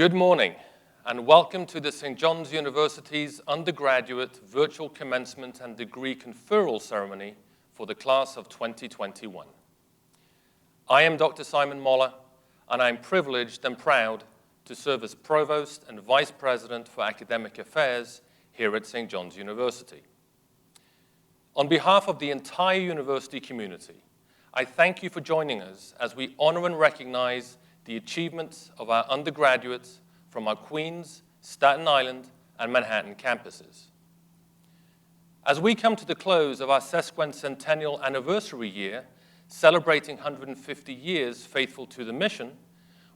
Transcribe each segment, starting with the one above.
Good morning, and welcome to the St. John's University's undergraduate virtual commencement and degree conferral ceremony for the class of 2021. I am Dr. Simon Moller, and I'm privileged and proud to serve as Provost and Vice President for Academic Affairs here at St. John's University. On behalf of the entire university community, I thank you for joining us as we honor and recognize the achievements of our undergraduates from our Queens, Staten Island, and Manhattan campuses. As we come to the close of our sesquicentennial anniversary year, celebrating 150 years faithful to the mission,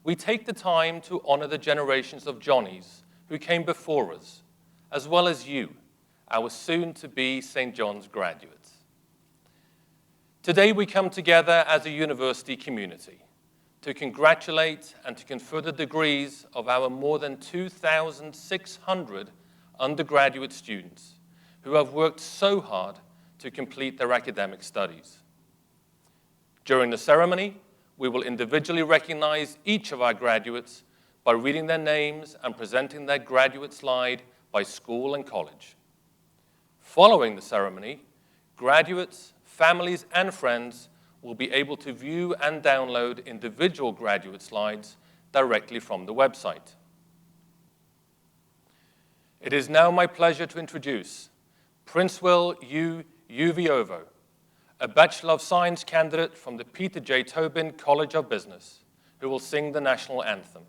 we take the time to honor the generations of Johnnies who came before us, as well as you, our soon-to-be St. John's graduates. Today we come together as a university community to congratulate and to confer the degrees of our more than 2,600 undergraduate students who have worked so hard to complete their academic studies. During the ceremony, we will individually recognize each of our graduates by reading their names and presenting their graduate slide by school and college. Following the ceremony, graduates, families, and friends will be able to view and download individual graduate slides directly from the website. It is now my pleasure to introduce Princewell U. Uviovo, a Bachelor of Science candidate from the Peter J. Tobin College of Business, who will sing the national anthem.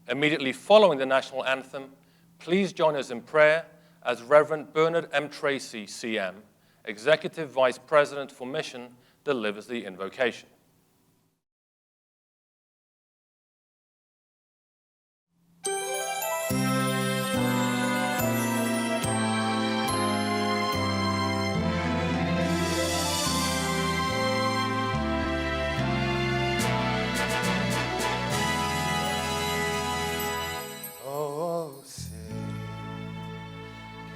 Immediately following the national anthem, please join us in prayer as Reverend Bernard M. Tracy, CM, Executive Vice President for Mission, delivers the invocation. Oh, say,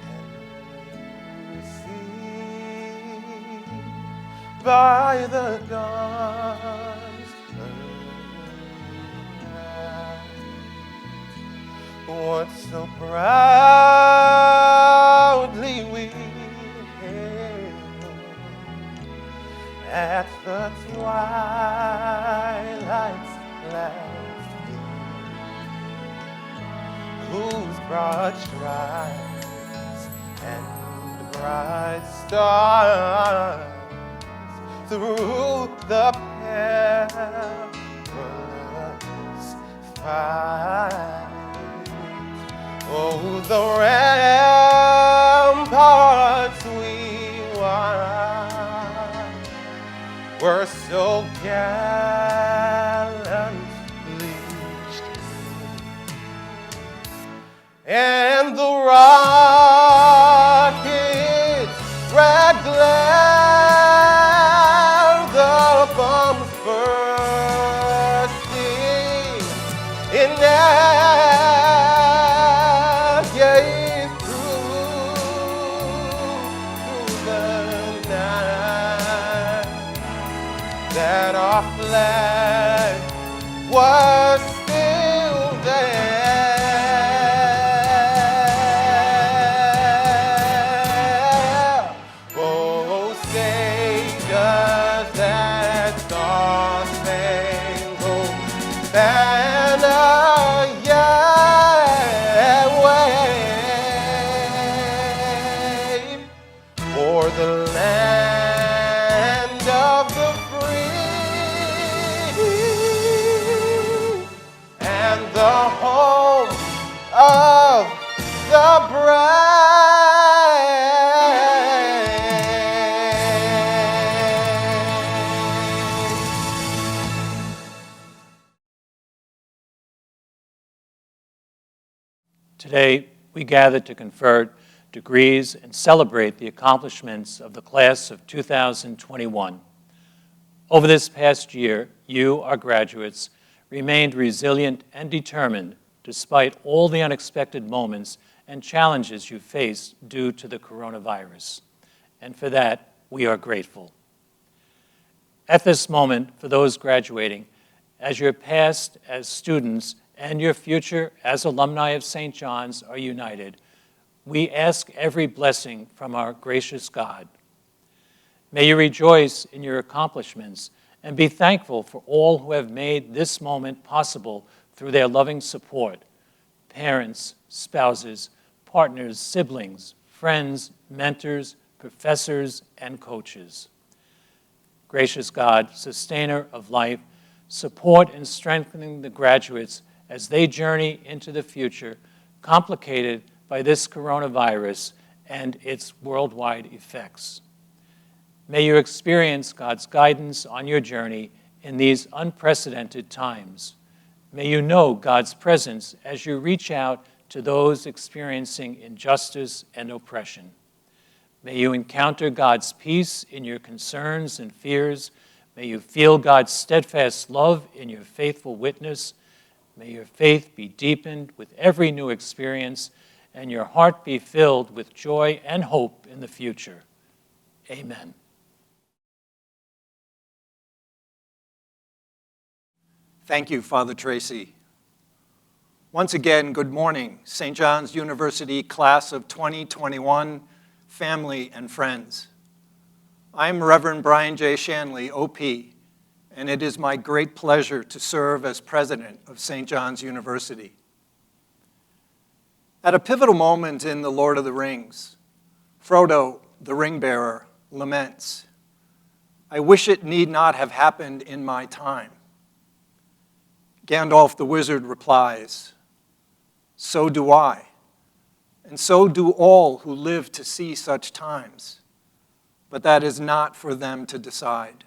can you see by the dawn's early light what so proudly we hailed at the twilight's last gleam, whose broad stripes and bright stars through the perilous fight. Oh, the ramparts we won were so gallantly streamed, and the rockets red glare, the bombs bursting in air gave through the night that our flag was still there. Oh, say does that star-spangled banner yet wave for the land of the free and the home of the brave? Today, we gather to confer degrees and celebrate the accomplishments of the class of 2021. Over this past year, you, our graduates, remained resilient and determined despite all the unexpected moments and challenges you faced due to the coronavirus. And for that, we are grateful. At this moment, for those graduating, as your past as students and your future as alumni of St. John's are united, we ask every blessing from our gracious God. May you rejoice in your accomplishments and be thankful for all who have made this moment possible through their loving support: parents, spouses, partners, siblings, friends, mentors, professors, and coaches. Gracious God, sustainer of life, support and strengthening the graduates as they journey into the future, complicated by this coronavirus and its worldwide effects. May you experience God's guidance on your journey in these unprecedented times. May you know God's presence as you reach out to those experiencing injustice and oppression. May you encounter God's peace in your concerns and fears. May you feel God's steadfast love in your faithful witness. May your faith be deepened with every new experience, and your heart be filled with joy and hope in the future. Amen. Thank you, Father Tracy. Once again, good morning, St. John's University class of 2021, family and friends. I'm Reverend Brian J. Shanley, OP, and it is my great pleasure to serve as president of St. John's University. At a pivotal moment in The Lord of the Rings, Frodo, the ring-bearer, laments, "I wish it need not have happened in my time." Gandalf the wizard replies, "So do I, and so do all who live to see such times, but that is not for them to decide.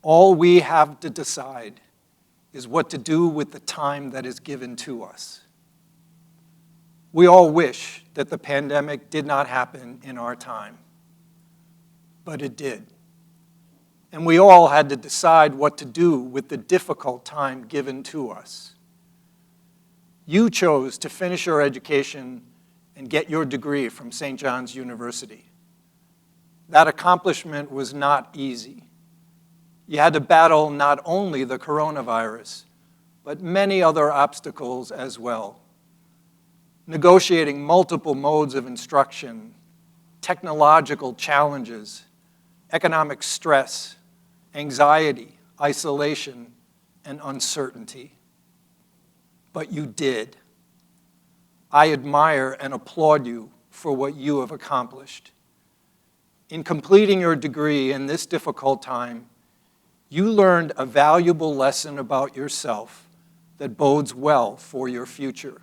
All we have to decide is what to do with the time that is given to us." We all wish that the pandemic did not happen in our time, but it did. And we all had to decide what to do with the difficult time given to us. You chose to finish your education and get your degree from St. John's University. That accomplishment was not easy. You had to battle not only the coronavirus, but many other obstacles as well. Negotiating multiple modes of instruction, technological challenges, economic stress, anxiety, isolation, and uncertainty. But you did. I admire and applaud you for what you have accomplished. In completing your degree in this difficult time, you learned a valuable lesson about yourself that bodes well for your future.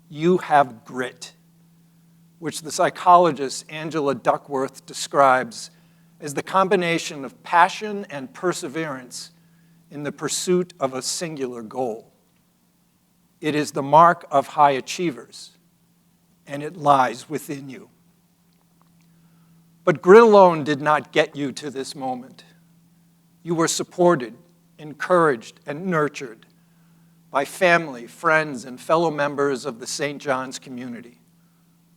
You have grit, which the psychologist Angela Duckworth describes as the combination of passion and perseverance in the pursuit of a singular goal. It is the mark of high achievers, and it lies within you. But grit alone did not get you to this moment. You were supported, encouraged, and nurtured by family, friends, and fellow members of the St. John's community,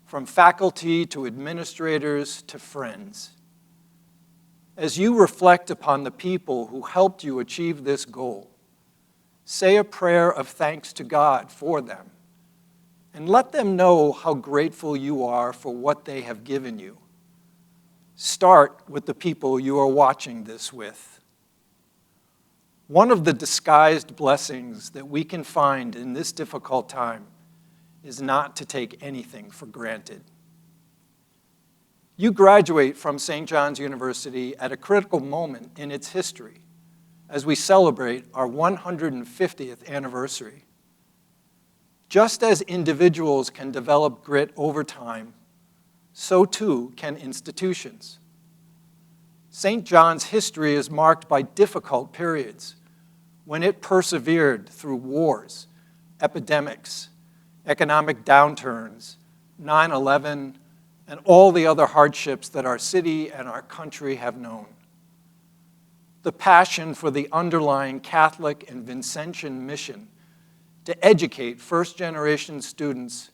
from faculty to administrators to friends. As you reflect upon the people who helped you achieve this goal, say a prayer of thanks to God for them, and let them know how grateful you are for what they have given you. Start with the people you are watching this with. One of the disguised blessings that we can find in this difficult time is not to take anything for granted. You graduate from St. John's University at a critical moment in its history as we celebrate our 150th anniversary. Just as individuals can develop grit over time, so too can institutions. St. John's history is marked by difficult periods when it persevered through wars, epidemics, economic downturns, 9/11, and all the other hardships that our city and our country have known. The passion for the underlying Catholic and Vincentian mission to educate first-generation students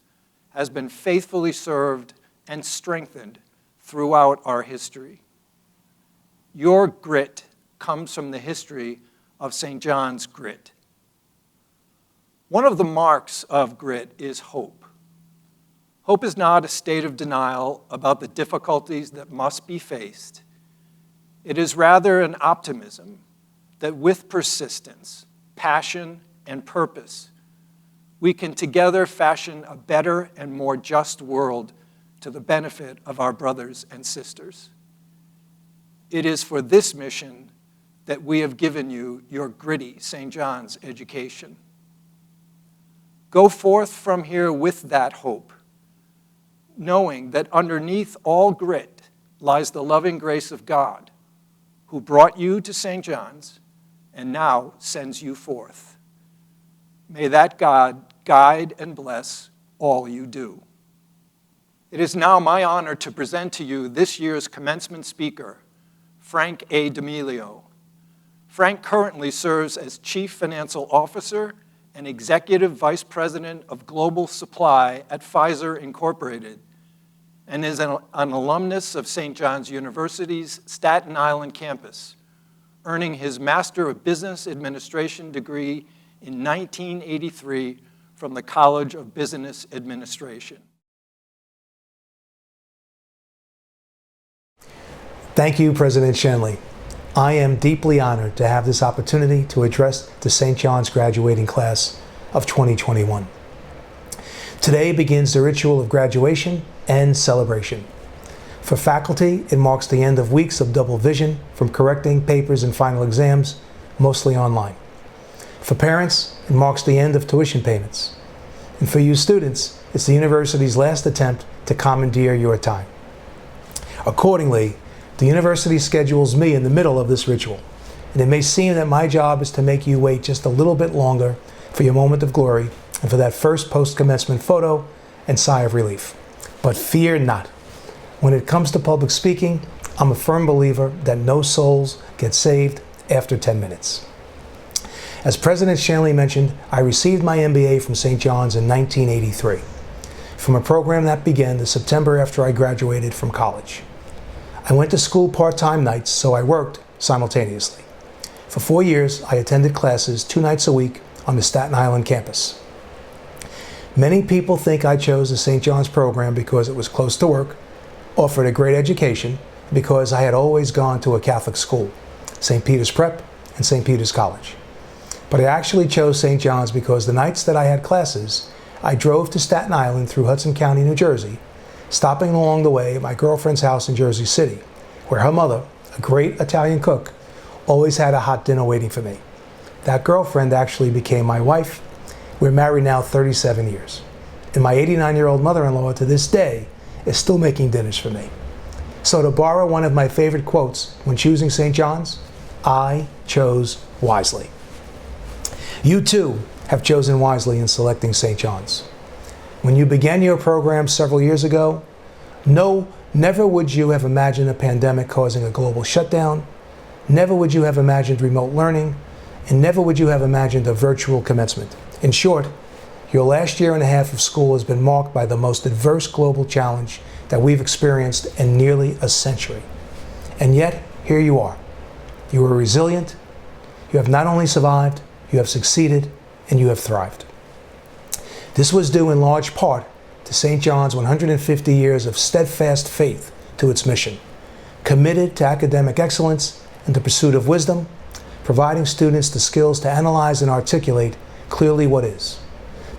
has been faithfully served and strengthened throughout our history. Your grit comes from the history of St. John's grit. One of the marks of grit is hope. Hope is not a state of denial about the difficulties that must be faced. It is rather an optimism that with persistence, passion, and purpose, we can together fashion a better and more just world to the benefit of our brothers and sisters. It is for this mission that we have given you your gritty St. John's education. Go forth from here with that hope, knowing that underneath all grit lies the loving grace of God, who brought you to St. John's and now sends you forth. May that God guide and bless all you do. It is now my honor to present to you this year's commencement speaker, Frank A. Demilio. Frank currently serves as Chief Financial Officer and Executive Vice President of Global Supply at Pfizer Incorporated, and is an alumnus of St. John's University's Staten Island campus, earning his Master of Business Administration degree in 1983 from the College of Business Administration. Thank you, President Shenley. I am deeply honored to have this opportunity to address the St. John's graduating class of 2021. Today begins the ritual of graduation and celebration. For faculty, it marks the end of weeks of double vision from correcting papers and final exams, mostly online. For parents, it marks the end of tuition payments. And for you students, it's the university's last attempt to commandeer your time. Accordingly, the university schedules me in the middle of this ritual, and it may seem that my job is to make you wait just a little bit longer for your moment of glory and for that first post-commencement photo and sigh of relief. But fear not. When it comes to public speaking, I'm a firm believer that no souls get saved after 10 minutes. As President Shanley mentioned, I received my MBA from St. John's in 1983, from a program that began the September after I graduated from college. I went to school part-time nights, so I worked simultaneously. For 4 years, I attended classes 2 nights a week on the Staten Island campus. Many people think I chose the St. John's program because it was close to work, offered a great education, because I had always gone to a Catholic school, St. Peter's Prep and St. Peter's College. But I actually chose St. John's because the nights that I had classes, I drove to Staten Island through Hudson County, New Jersey, stopping along the way at my girlfriend's house in Jersey City, where her mother, a great Italian cook, always had a hot dinner waiting for me. That girlfriend actually became my wife. We're married now 37 years. And my 89-year-old mother-in-law to this day is still making dinners for me. So to borrow one of my favorite quotes when choosing St. John's, I chose wisely. You too have chosen wisely in selecting St. John's. When you began your program several years ago, never would you have imagined a pandemic causing a global shutdown, never would you have imagined remote learning, and never would you have imagined a virtual commencement. In short, your last year and a half of school has been marked by the most adverse global challenge that we've experienced in nearly a century. And yet, here you are. You are resilient, you have not only survived, you have succeeded, and you have thrived. This was due in large part to St. John's 150 years of steadfast faith to its mission, committed to academic excellence and the pursuit of wisdom, providing students the skills to analyze and articulate clearly what is.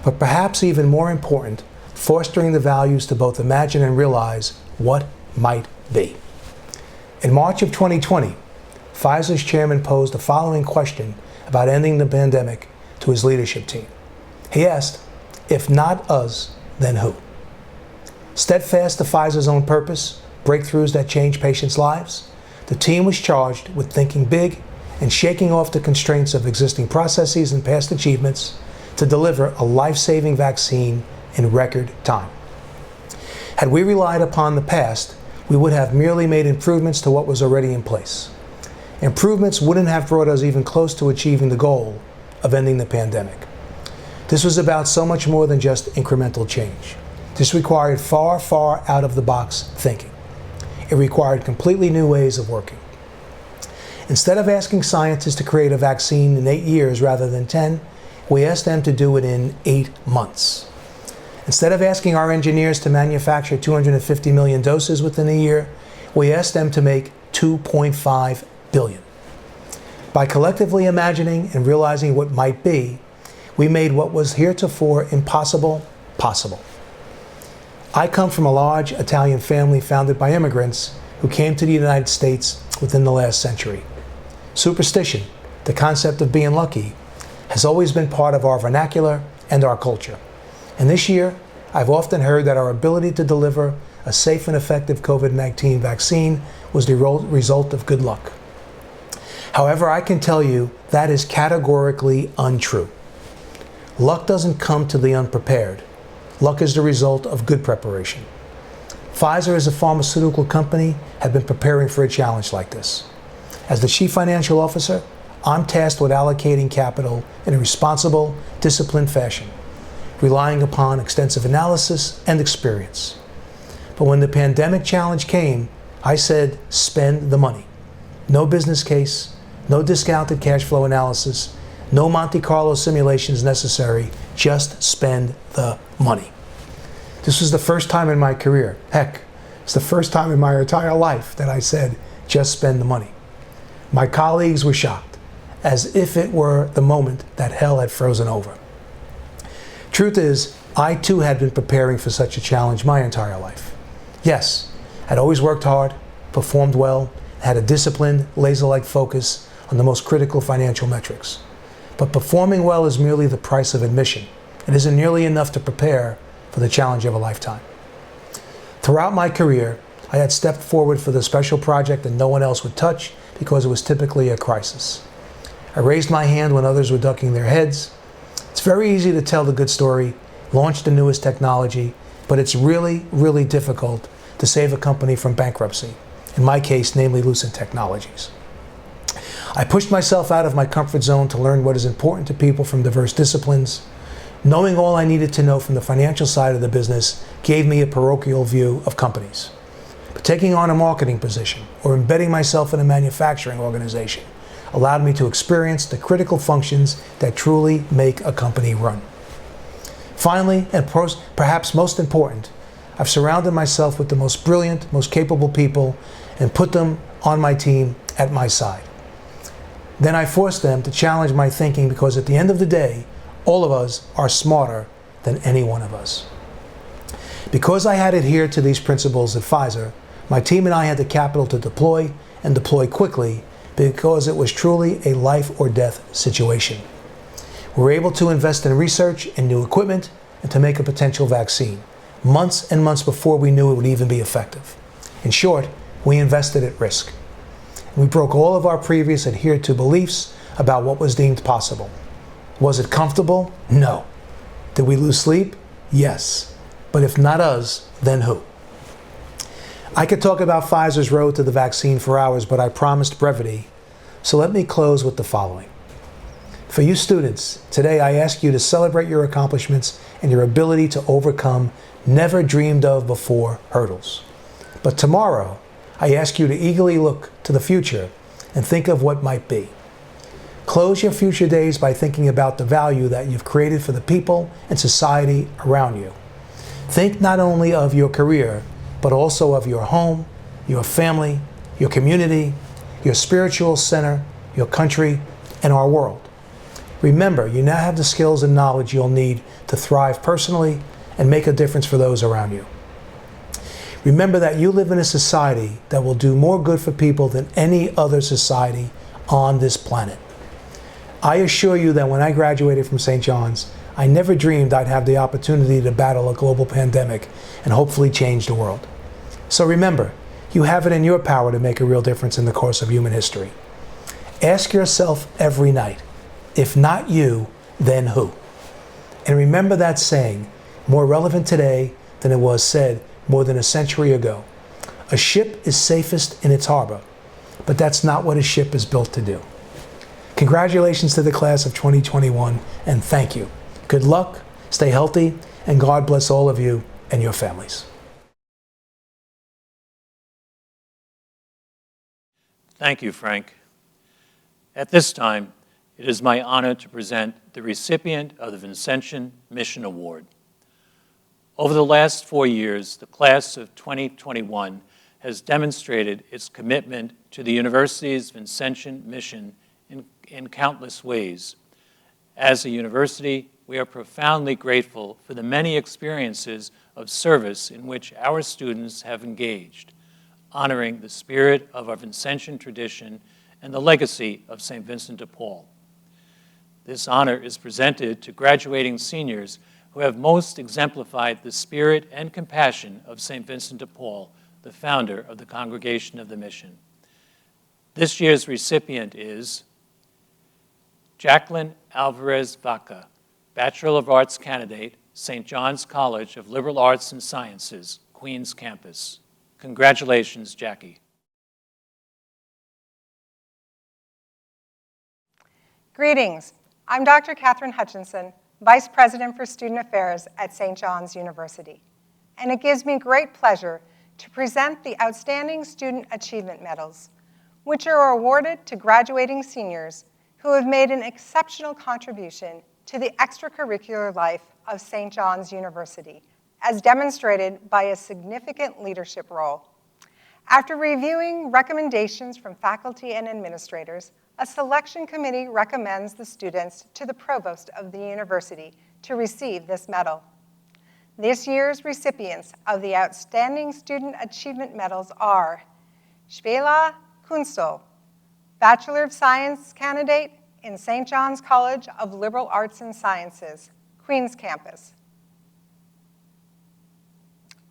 But perhaps even more important, fostering the values to both imagine and realize what might be. In March of 2020, Pfizer's chairman posed the following question about ending the pandemic to his leadership team. He asked, "If not us, then who?" Steadfast to Pfizer's own purpose, breakthroughs that change patients' lives, the team was charged with thinking big and shaking off the constraints of existing processes and past achievements to deliver a life-saving vaccine in record time. Had we relied upon the past, we would have merely made improvements to what was already in place. Improvements wouldn't have brought us even close to achieving the goal of ending the pandemic. This was about so much more than just incremental change. This required far, far out-of-the-box thinking. It required completely new ways of working. Instead of asking scientists to create a vaccine in 8 years rather than 10, we asked them to do it in 8 months. Instead of asking our engineers to manufacture 250 million doses within a year, we asked them to make 2.5 billion. By collectively imagining and realizing what might be, we made what was heretofore impossible, possible. I come from a large Italian family founded by immigrants who came to the United States within the last century. Superstition, the concept of being lucky, has always been part of our vernacular and our culture. And this year, I've often heard that our ability to deliver a safe and effective COVID-19 vaccine was the result of good luck. However, I can tell you that is categorically untrue. Luck doesn't come to the unprepared. Luck is the result of good preparation. Pfizer, as a pharmaceutical company, had been preparing for a challenge like this. As the Chief Financial Officer, I'm tasked with allocating capital in a responsible, disciplined fashion, relying upon extensive analysis and experience. But when the pandemic challenge came, I said, spend the money. No business case, no discounted cash flow analysis, no Monte Carlo simulations necessary, just spend the money. This was the first time in my career, heck, it's the first time in my entire life that I said, just spend the money. My colleagues were shocked, as if it were the moment that hell had frozen over. Truth is, I too had been preparing for such a challenge my entire life. Yes, I'd always worked hard, performed well, had a disciplined, laser-like focus on the most critical financial metrics. But performing well is merely the price of admission. It isn't nearly enough to prepare for the challenge of a lifetime. Throughout my career, I had stepped forward for the special project that no one else would touch because it was typically a crisis. I raised my hand when others were ducking their heads. It's very easy to tell the good story, launch the newest technology, but it's really, really difficult to save a company from bankruptcy. In my case, namely Lucent Technologies. I pushed myself out of my comfort zone to learn what is important to people from diverse disciplines. Knowing all I needed to know from the financial side of the business gave me a parochial view of companies. But taking on a marketing position or embedding myself in a manufacturing organization allowed me to experience the critical functions that truly make a company run. Finally, and perhaps most important, I've surrounded myself with the most brilliant, most capable people and put them on my team at my side. Then I forced them to challenge my thinking because at the end of the day, all of us are smarter than any one of us. Because I had adhered to these principles at Pfizer, my team and I had the capital to deploy and deploy quickly because it was truly a life or death situation. We were able to invest in research and new equipment and to make a potential vaccine, months and months before we knew it would even be effective. In short, we invested at risk. We broke all of our previous adhered to beliefs about what was deemed possible. Was it comfortable? No. Did we lose sleep? Yes. But if not us, then who? I could talk about Pfizer's road to the vaccine for hours, but I promised brevity. So let me close with the following. For you students, today I ask you to celebrate your accomplishments and your ability to overcome never dreamed of before hurdles. But tomorrow, I ask you to eagerly look to the future and think of what might be. Close your future days by thinking about the value that you've created for the people and society around you. Think not only of your career, but also of your home, your family, your community, your spiritual center, your country, and our world. Remember, you now have the skills and knowledge you'll need to thrive personally and make a difference for those around you. Remember that you live in a society that will do more good for people than any other society on this planet. I assure you that when I graduated from St. John's, I never dreamed I'd have the opportunity to battle a global pandemic and hopefully change the world. So remember, you have it in your power to make a real difference in the course of human history. Ask yourself every night, if not you, then who? And remember that saying, more relevant today than it was said more than a century ago. A ship is safest in its harbor, but that's not what a ship is built to do. Congratulations to the class of 2021, and thank you. Good luck, stay healthy, and God bless all of you and your families. Thank you, Frank. At this time, it is my honor to present the recipient of the Vincentian Mission Award. Over the last 4 years, the class of 2021 has demonstrated its commitment to the university's Vincentian mission in countless ways. As a university, we are profoundly grateful for the many experiences of service in which our students have engaged, honoring the spirit of our Vincentian tradition and the legacy of St. Vincent de Paul. This honor is presented to graduating seniors who have most exemplified the spirit and compassion of St. Vincent de Paul, the founder of the Congregation of the Mission. This year's recipient is Jacqueline Alvarez Vaca, Bachelor of Arts candidate, St. John's College of Liberal Arts and Sciences, Queens Campus. Congratulations, Jackie. Greetings. I'm Dr. Catherine Hutchinson, Vice President for Student Affairs at St. John's University. And it gives me great pleasure to present the Outstanding Student Achievement Medals, which are awarded to graduating seniors who have made an exceptional contribution to the extracurricular life of St. John's University, as demonstrated by a significant leadership role. After reviewing recommendations from faculty and administrators, a selection committee recommends the students to the provost of the university to receive this medal. This year's recipients of the Outstanding Student Achievement Medals are Spela Kunstel, Bachelor of Science candidate in St. John's College of Liberal Arts and Sciences, Queens Campus.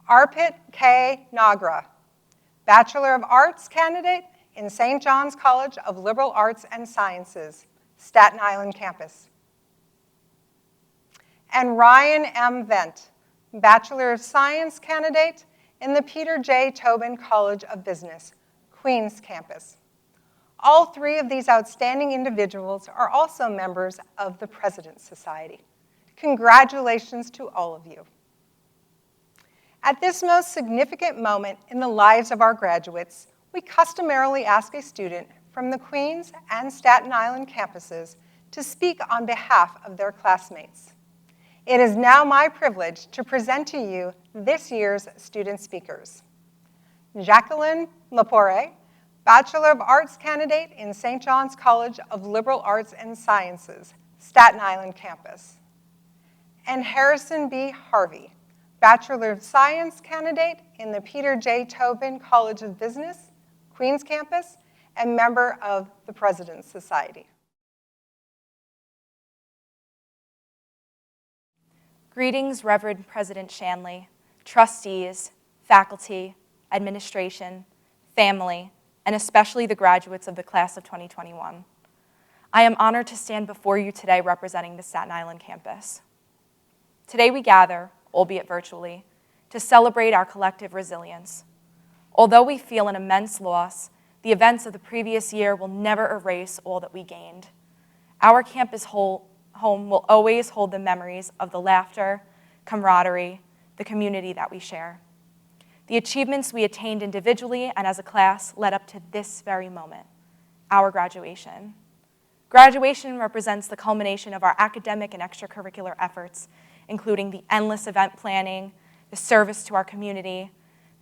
Arpit K. Nagra, Bachelor of Arts candidate in St. John's College of Liberal Arts and Sciences, Staten Island Campus. And Ryan M. Vent, Bachelor of Science candidate in the Peter J. Tobin College of Business, Queens Campus. All three of these outstanding individuals are also members of the President's Society. Congratulations to all of you. At this most significant moment in the lives of our graduates, we customarily ask a student from the Queens and Staten Island campuses to speak on behalf of their classmates. It is now my privilege to present to you this year's student speakers. Jacqueline Lepore, Bachelor of Arts candidate in St. John's College of Liberal Arts and Sciences, Staten Island Campus. And Harrison B. Harvey, Bachelor of Science candidate in the Peter J. Tobin College of Business, Queens Campus, and member of the President's Society. Greetings, Reverend President Shanley, trustees, faculty, administration, family, and especially the graduates of the class of 2021. I am honored to stand before you today representing the Staten Island campus. Today we gather, albeit virtually, to celebrate our collective resilience. Although we feel an immense loss, the events of the previous year will never erase all that we gained. Our campus home will always hold the memories of the laughter, camaraderie, the community that we share. The achievements we attained individually and as a class led up to this very moment, our graduation. Graduation represents the culmination of our academic and extracurricular efforts, including the endless event planning, the service to our community,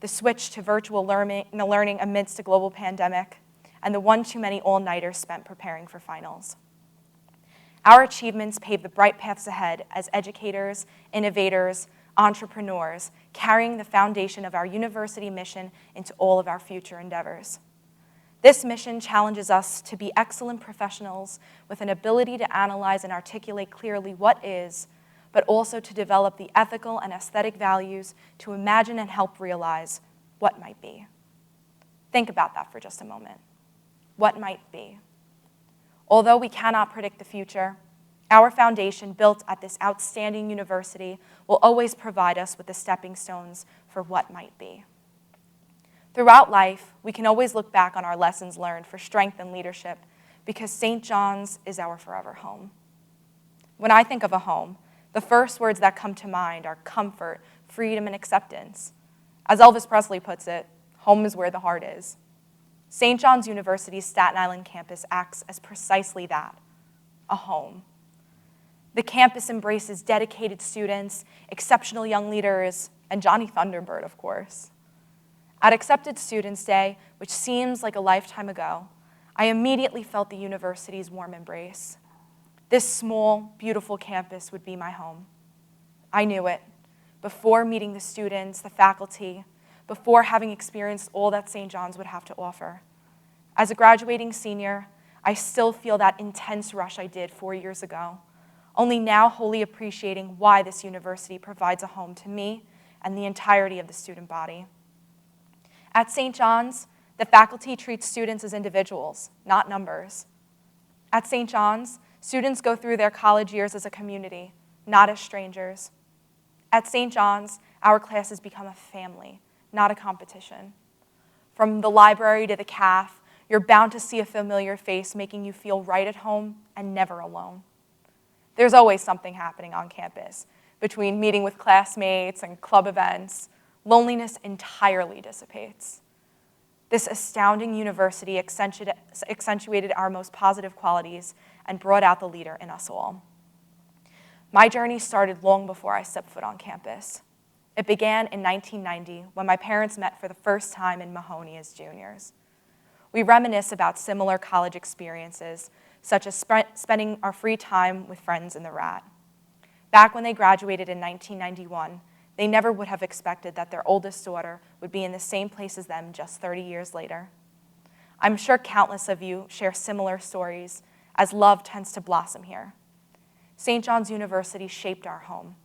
the switch to virtual learning amidst a global pandemic, and the one too many all-nighters spent preparing for finals. Our achievements pave the bright paths ahead as educators, innovators, entrepreneurs, carrying the foundation of our university mission into all of our future endeavors. This mission challenges us to be excellent professionals with an ability to analyze and articulate clearly what is, but also to develop the ethical and aesthetic values to imagine and help realize what might be. Think about that for just a moment. What might be? Although we cannot predict the future, our foundation built at this outstanding university will always provide us with the stepping stones for what might be. Throughout life, we can always look back on our lessons learned for strength and leadership because St. John's is our forever home. When I think of a home, the first words that come to mind are comfort, freedom, and acceptance. As Elvis Presley puts it, home is where the heart is. St. John's University's Staten Island campus acts as precisely that, a home. The campus embraces dedicated students, exceptional young leaders, and Johnny Thunderbird, of course. At Accepted Students Day, which seems like a lifetime ago, I immediately felt the university's warm embrace. This small, beautiful campus would be my home. I knew it. Before meeting the students, the faculty, before having experienced all that St. John's would have to offer. As a graduating senior, I still feel that intense rush I did 4 years ago, only now wholly appreciating why this university provides a home to me and the entirety of the student body. At St. John's, the faculty treats students as individuals, not numbers. At St. John's, students go through their college years as a community, not as strangers. At St. John's, our classes become a family, not a competition. From the library to the caf, you're bound to see a familiar face making you feel right at home and never alone. There's always something happening on campus. Between meeting with classmates and club events, loneliness entirely dissipates. This astounding university accentuated our most positive qualities and brought out the leader in us all. My journey started long before I stepped foot on campus. It began in 1990 when my parents met for the first time in Mahoney as juniors. We reminisce about similar college experiences, such as spending our free time with friends in the Rat. Back when they graduated in 1991, they never would have expected that their oldest daughter would be in the same place as them just 30 years later. I'm sure countless of you share similar stories, as love tends to blossom here. St. John's University shaped our home.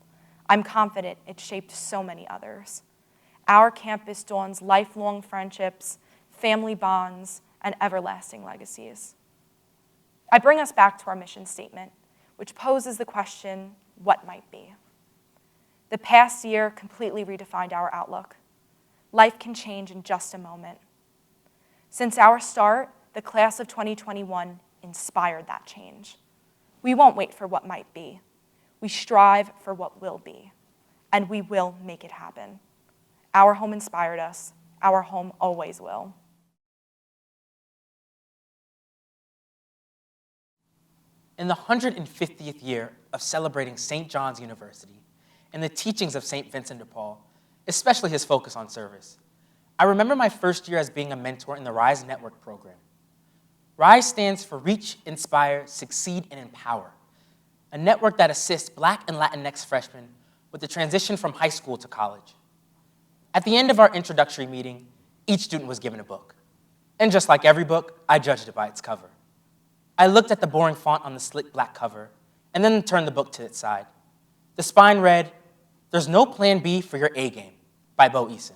I'm confident it shaped so many others. Our campus dawns lifelong friendships, family bonds, and everlasting legacies. I bring us back to our mission statement, which poses the question, what might be? The past year completely redefined our outlook. Life can change in just a moment. Since our start, the class of 2021 inspired that change. We won't wait for what might be. We strive for what will be, and we will make it happen. Our home inspired us. Our home always will. In the 150th year of celebrating St. John's University and the teachings of St. Vincent de Paul, especially his focus on service, I remember my first year as being a mentor in the RISE Network program. RISE stands for Reach, Inspire, Succeed, and Empower, a network that assists Black and Latinx freshmen with the transition from high school to college. At the end of our introductory meeting, each student was given a book. And just like every book, I judged it by its cover. I looked at the boring font on the slick black cover and then turned the book to its side. The spine read, "There's no plan B for your A game," by Bo Eason.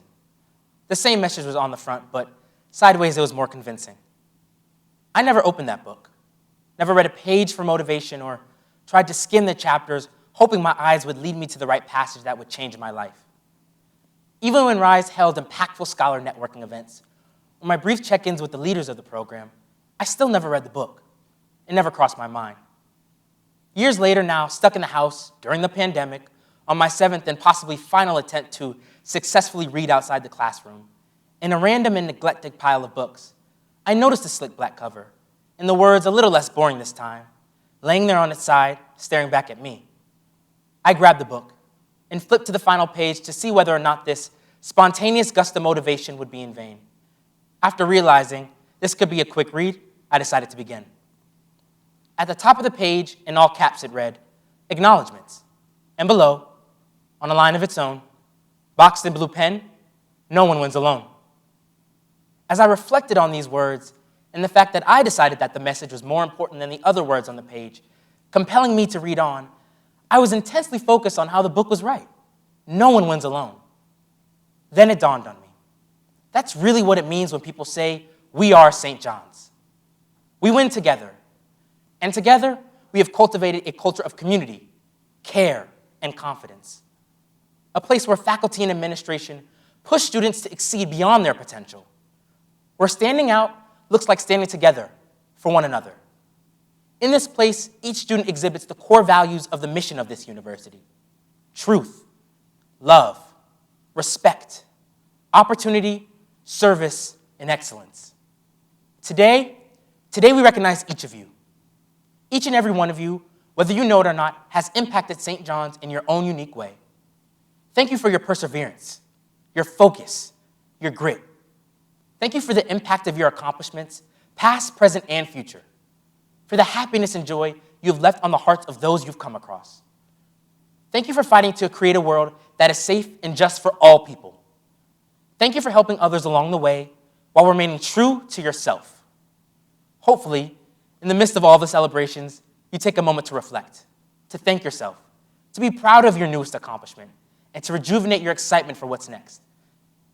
The same message was on the front, but sideways it was more convincing. I never opened that book, never read a page for motivation or tried to skim the chapters, hoping my eyes would lead me to the right passage that would change my life. Even when RISE held impactful scholar networking events, or my brief check-ins with the leaders of the program, I still never read the book. It never crossed my mind. Years later now, stuck in the house during the pandemic, on my 7th and possibly final attempt to successfully read outside the classroom, in a random and neglected pile of books, I noticed the slick black cover, and the words a little less boring this time, laying there on its side, staring back at me. I grabbed the book and flipped to the final page to see whether or not this spontaneous gust of motivation would be in vain. After realizing this could be a quick read, I decided to begin. At the top of the page, in all caps, it read, "Acknowledgements." And below, on a line of its own, boxed in blue pen, "No one wins alone." As I reflected on these words and the fact that I decided that the message was more important than the other words on the page, compelling me to read on, I was intensely focused on how the book was right. No one wins alone. Then it dawned on me. That's really what it means when people say, we are St. John's. We win together. And together, we have cultivated a culture of community, care, and confidence. A place where faculty and administration push students to exceed beyond their potential. Where standing out looks like standing together for one another. In this place, each student exhibits the core values of the mission of this university: truth, love, respect, opportunity, service, and excellence. Today we recognize each of you. Each and every one of you, whether you know it or not, has impacted St. John's in your own unique way. Thank you for your perseverance, your focus, your grit. Thank you for the impact of your accomplishments, past, present, and future. For the happiness and joy you've left on the hearts of those you've come across. Thank you for fighting to create a world that is safe and just for all people. Thank you for helping others along the way while remaining true to yourself. Hopefully, in the midst of all the celebrations, you take a moment to reflect, to thank yourself, to be proud of your newest accomplishment, and to rejuvenate your excitement for what's next.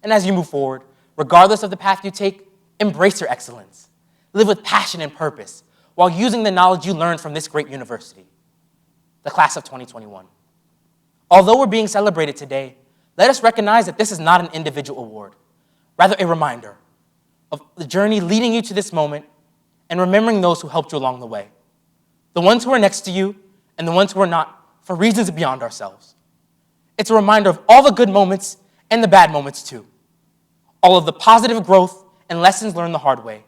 And as you move forward, regardless of the path you take, embrace your excellence. Live with passion and purpose while using the knowledge you learned from this great university, the class of 2021. Although we're being celebrated today, let us recognize that this is not an individual award, rather a reminder of the journey leading you to this moment and remembering those who helped you along the way, the ones who are next to you and the ones who are not, for reasons beyond ourselves. It's a reminder of all the good moments and the bad moments too, all of the positive growth and lessons learned the hard way,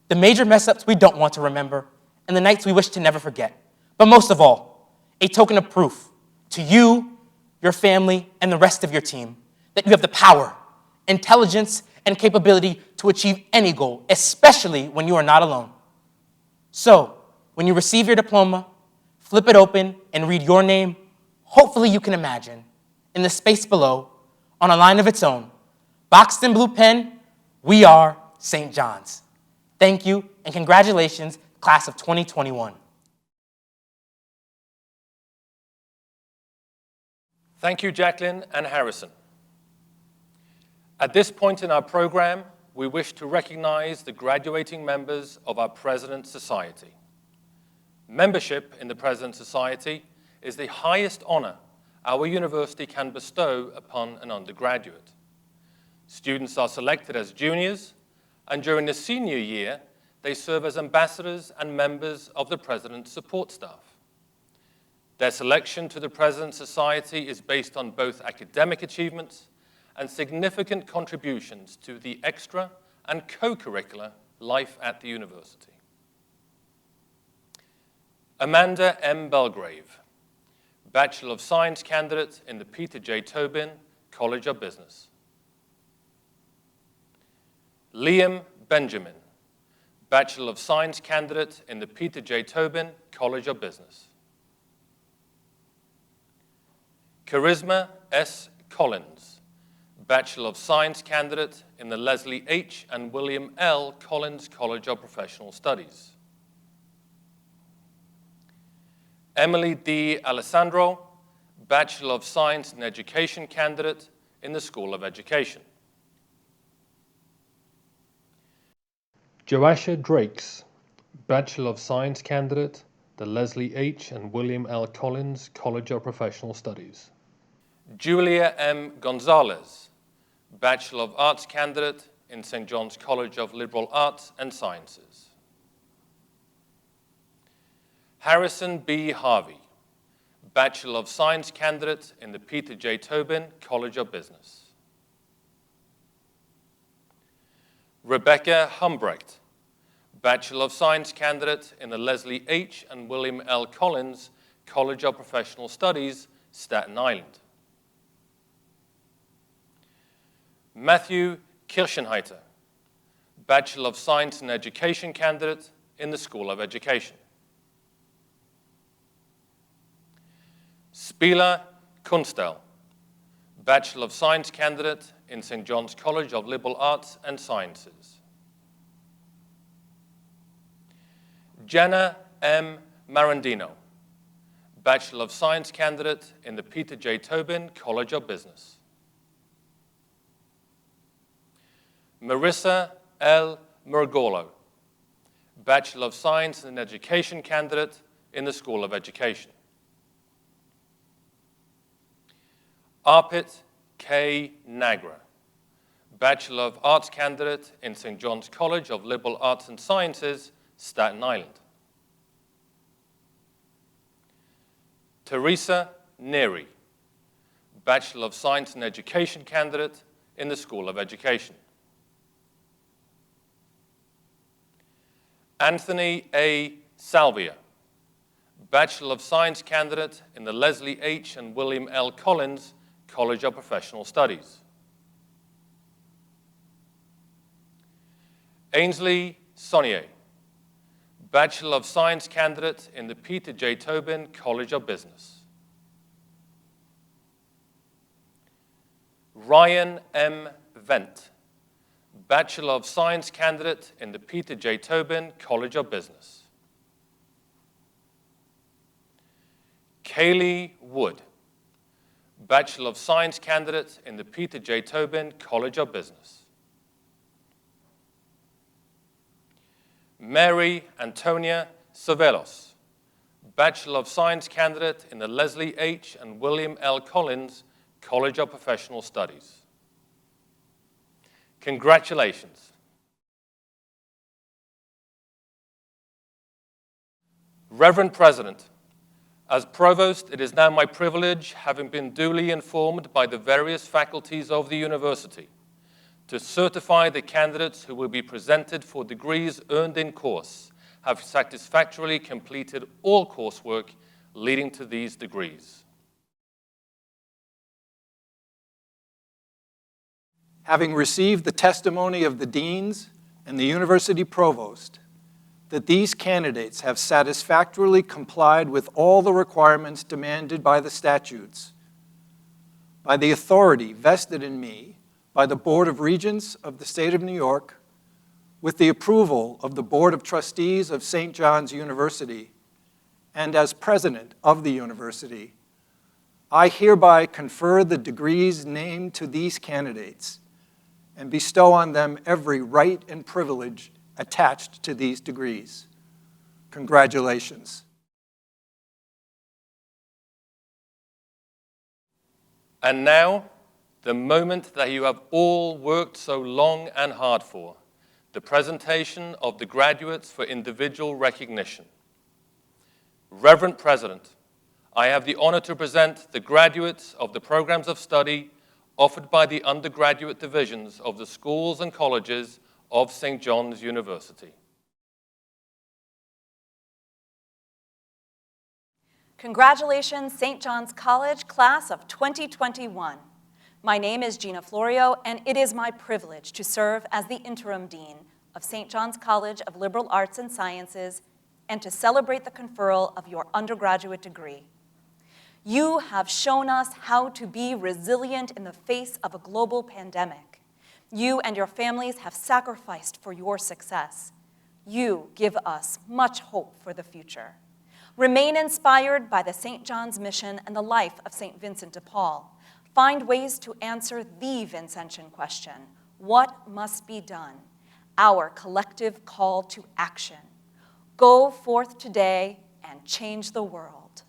the major mess-ups we don't want to remember, and the nights we wish to never forget. But most of all, a token of proof to you, your family, and the rest of your team that you have the power, intelligence, and capability to achieve any goal, especially when you are not alone. So, when you receive your diploma, flip it open and read your name, hopefully you can imagine, in the space below, on a line of its own, boxed in blue pen, we are St. John's. Thank you, and congratulations, class of 2021. Thank you, Jacqueline and Harrison. At this point in our program, we wish to recognize the graduating members of our President's Society. Membership in the President's Society is the highest honor our university can bestow upon an undergraduate. Students are selected as juniors, and during the senior year, they serve as ambassadors and members of the President's support staff. Their selection to the President's Society is based on both academic achievements and significant contributions to the extra and co-curricular life at the university. Amanda M. Belgrave, Bachelor of Science candidate in the Peter J. Tobin College of Business. Liam Benjamin, Bachelor of Science candidate in the Peter J. Tobin College of Business. Charisma S. Collins, Bachelor of Science candidate in the Leslie H. and William L. Collins College of Professional Studies. Emily D. Alessandro, Bachelor of Science in Education candidate in the School of Education. Joasha Drakes, Bachelor of Science candidate, the Leslie H. and William L. Collins College of Professional Studies. Julia M. Gonzalez, Bachelor of Arts candidate in St. John's College of Liberal Arts and Sciences. Harrison B. Harvey, Bachelor of Science candidate in the Peter J. Tobin College of Business. Rebecca Humbrecht, Bachelor of Science candidate in the Leslie H. and William L. Collins College of Professional Studies, Staten Island. Matthew Kirchenheiter, Bachelor of Science in Education candidate in the School of Education. Spila Kunstel, Bachelor of Science candidate in St. John's College of Liberal Arts and Sciences. Jenna M. Marandino, Bachelor of Science candidate in the Peter J. Tobin College of Business. Marissa L. Murgolo, Bachelor of Science in Education candidate in the School of Education. Arpit K. Nagra, Bachelor of Arts candidate in St. John's College of Liberal Arts and Sciences, Staten Island. Teresa Neary, Bachelor of Science in Education candidate in the School of Education. Anthony A. Salvia, Bachelor of Science candidate in the Leslie H. and William L. Collins College of Professional Studies. Ainsley Sonnier, Bachelor of Science candidate in the Peter J. Tobin College of Business. Ryan M. Vent, Bachelor of Science candidate in the Peter J. Tobin College of Business. Kaylee Wood, Bachelor of Science candidate in the Peter J. Tobin College of Business. Mary Antonia Cervelos, Bachelor of Science candidate in the Leslie H. and William L. Collins College of Professional Studies. Congratulations. Reverend President, as Provost, it is now my privilege, having been duly informed by the various faculties of the university, to certify the candidates who will be presented for degrees earned in course have satisfactorily completed all coursework leading to these degrees. Having received the testimony of the deans and the university provost that these candidates have satisfactorily complied with all the requirements demanded by the statutes, by the authority vested in me by the Board of Regents of the State of New York, with the approval of the Board of Trustees of St. John's University, and as president of the university, I hereby confer the degrees named to these candidates and bestow on them every right and privilege attached to these degrees. Congratulations. And now, the moment that you have all worked so long and hard for, the presentation of the graduates for individual recognition. Reverend President, I have the honor to present the graduates of the programs of study offered by the undergraduate divisions of the schools and colleges of St. John's University. Congratulations, St. John's College Class of 2021. My name is Gina Florio, and it is my privilege to serve as the Interim Dean of St. John's College of Liberal Arts and Sciences and to celebrate the conferral of your undergraduate degree. You have shown us how to be resilient in the face of a global pandemic. You and your families have sacrificed for your success. You give us much hope for the future. Remain inspired by the St. John's mission and the life of St. Vincent de Paul. Find ways to answer the Vincentian question, what must be done? Our collective call to action. Go forth today and change the world.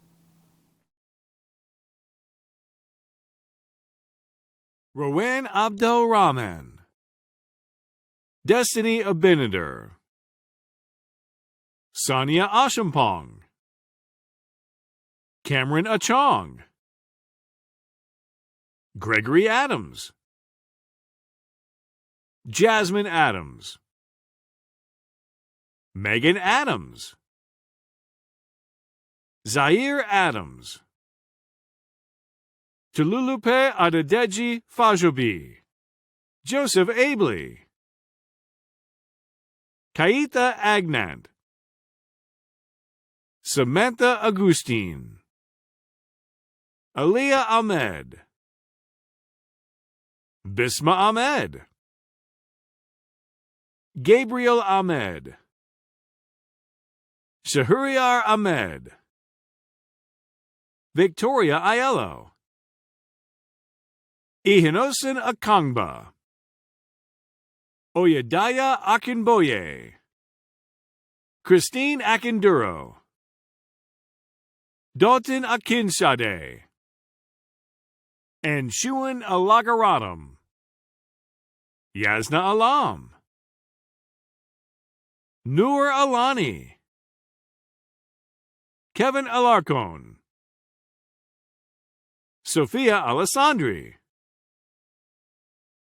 Rowan Abdel Rahman, Destiny Abinader, Sonia Ashampong, Cameron Achong, Gregory Adams, Jasmine Adams, Megan Adams, Zaire Adams, Tululupe Adedeji Fajobi, Joseph Abley, Kaita Agnand, Samantha Agustin, Aliyah Ahmed, Bisma Ahmed, Gabriel Ahmed, Shahriar Ahmed, Victoria Aiello, Ihinosin Akangba, Oyedaya Akinboye, Christine Akinduro, Dalton Akinshade, and Shuan Alagaratam, Yasna Alam, Noor Alani, Kevin Alarcon, Sophia Alessandri,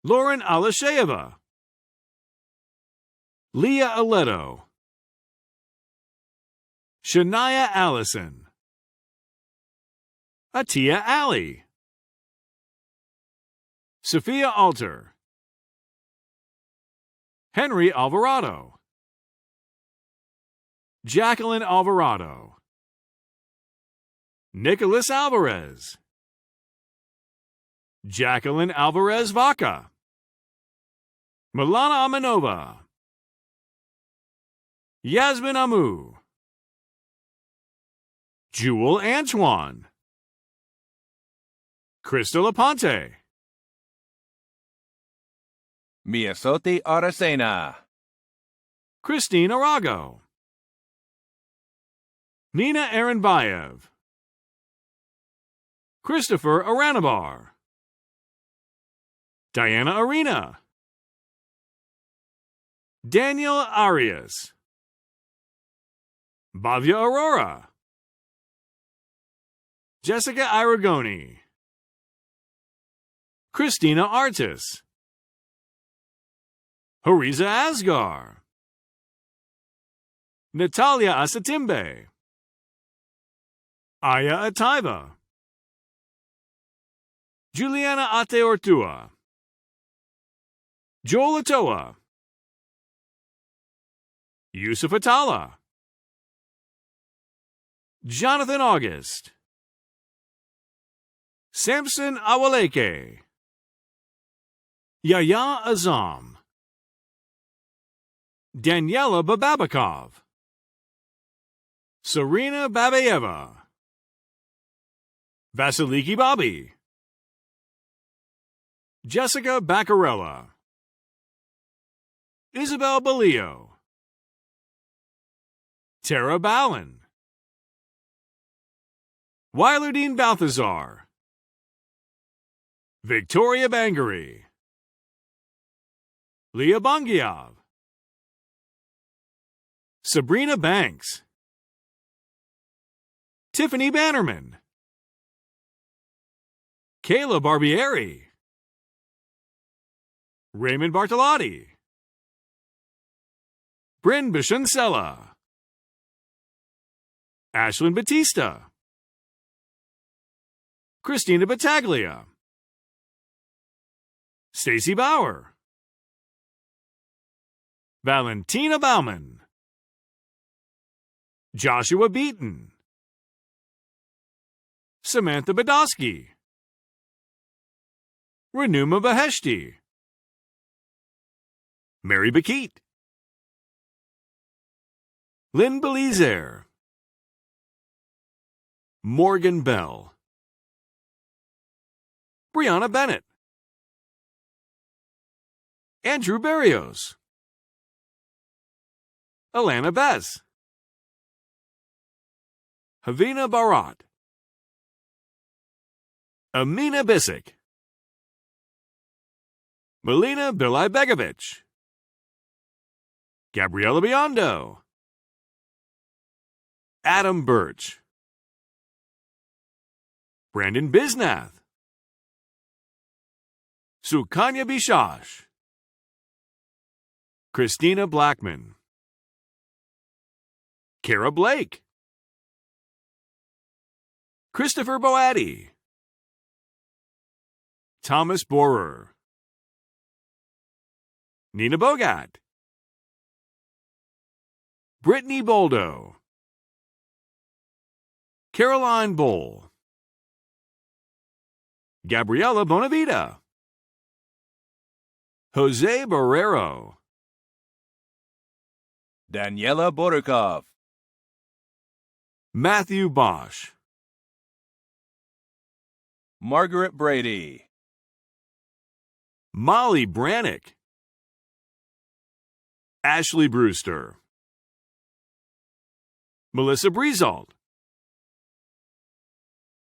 Lauren Alasheva, Leah Aleto, Shania Allison, Atia Ali, Sophia Alter, Henry Alvarado, Jacqueline Alvarado, Nicholas Alvarez, Jacqueline Alvarez Vaca, Milana Amanova, Yasmin Amu, Jewel Antoine, Crystal Aponte, Miasotti Aracena, Christine Arago, Nina Aranbayev, Christopher Aranabar, Diana Arena, Daniel Arias, Bhavya Aurora, Jessica Iragoni, Christina Artis, Hariza Asgar, Natalia Asatimbe, Aya Ataiva, Juliana Ate Ortua, Joel Atoa, Yusuf Atala, Jonathan August, Samson Awaleke, Yahya Azam, Daniela Bababakov, Serena Babayeva, Vasiliki Bobby, Jessica Baccarella, Isabel Balio, Tara Ballin, Weilardine Balthazar, Victoria Bangary, Leah Bangiav, Sabrina Banks, Tiffany Bannerman, Kayla Barbieri, Raymond Bartolotti, Bryn Bishansella, Ashlyn Batista, Christina Battaglia, Stacy Bauer, Valentina Bauman, Joshua Beaton, Samantha Badowski, Renuma Baheshti, Mary Bakit, Lynn Belizaire, Morgan Bell, Brianna Bennett, Andrew Barrios, Alana Bess, Havina Barat, Amina Bisick, Melina Bilai Begovic, Gabriella Biondo, Adam Birch, Brandon Bisnath, Sukanya Bishash, Christina Blackman, Kara Blake, Christopher Boaddy, Thomas Borer, Nina Bogat, Brittany Boldo, Caroline Bowl, Gabriela Bonavita, Jose Barrero, Daniela Borikov, Matthew Bosch, Margaret Brady, Molly Brannick, Ashley Brewster, Melissa Breezold,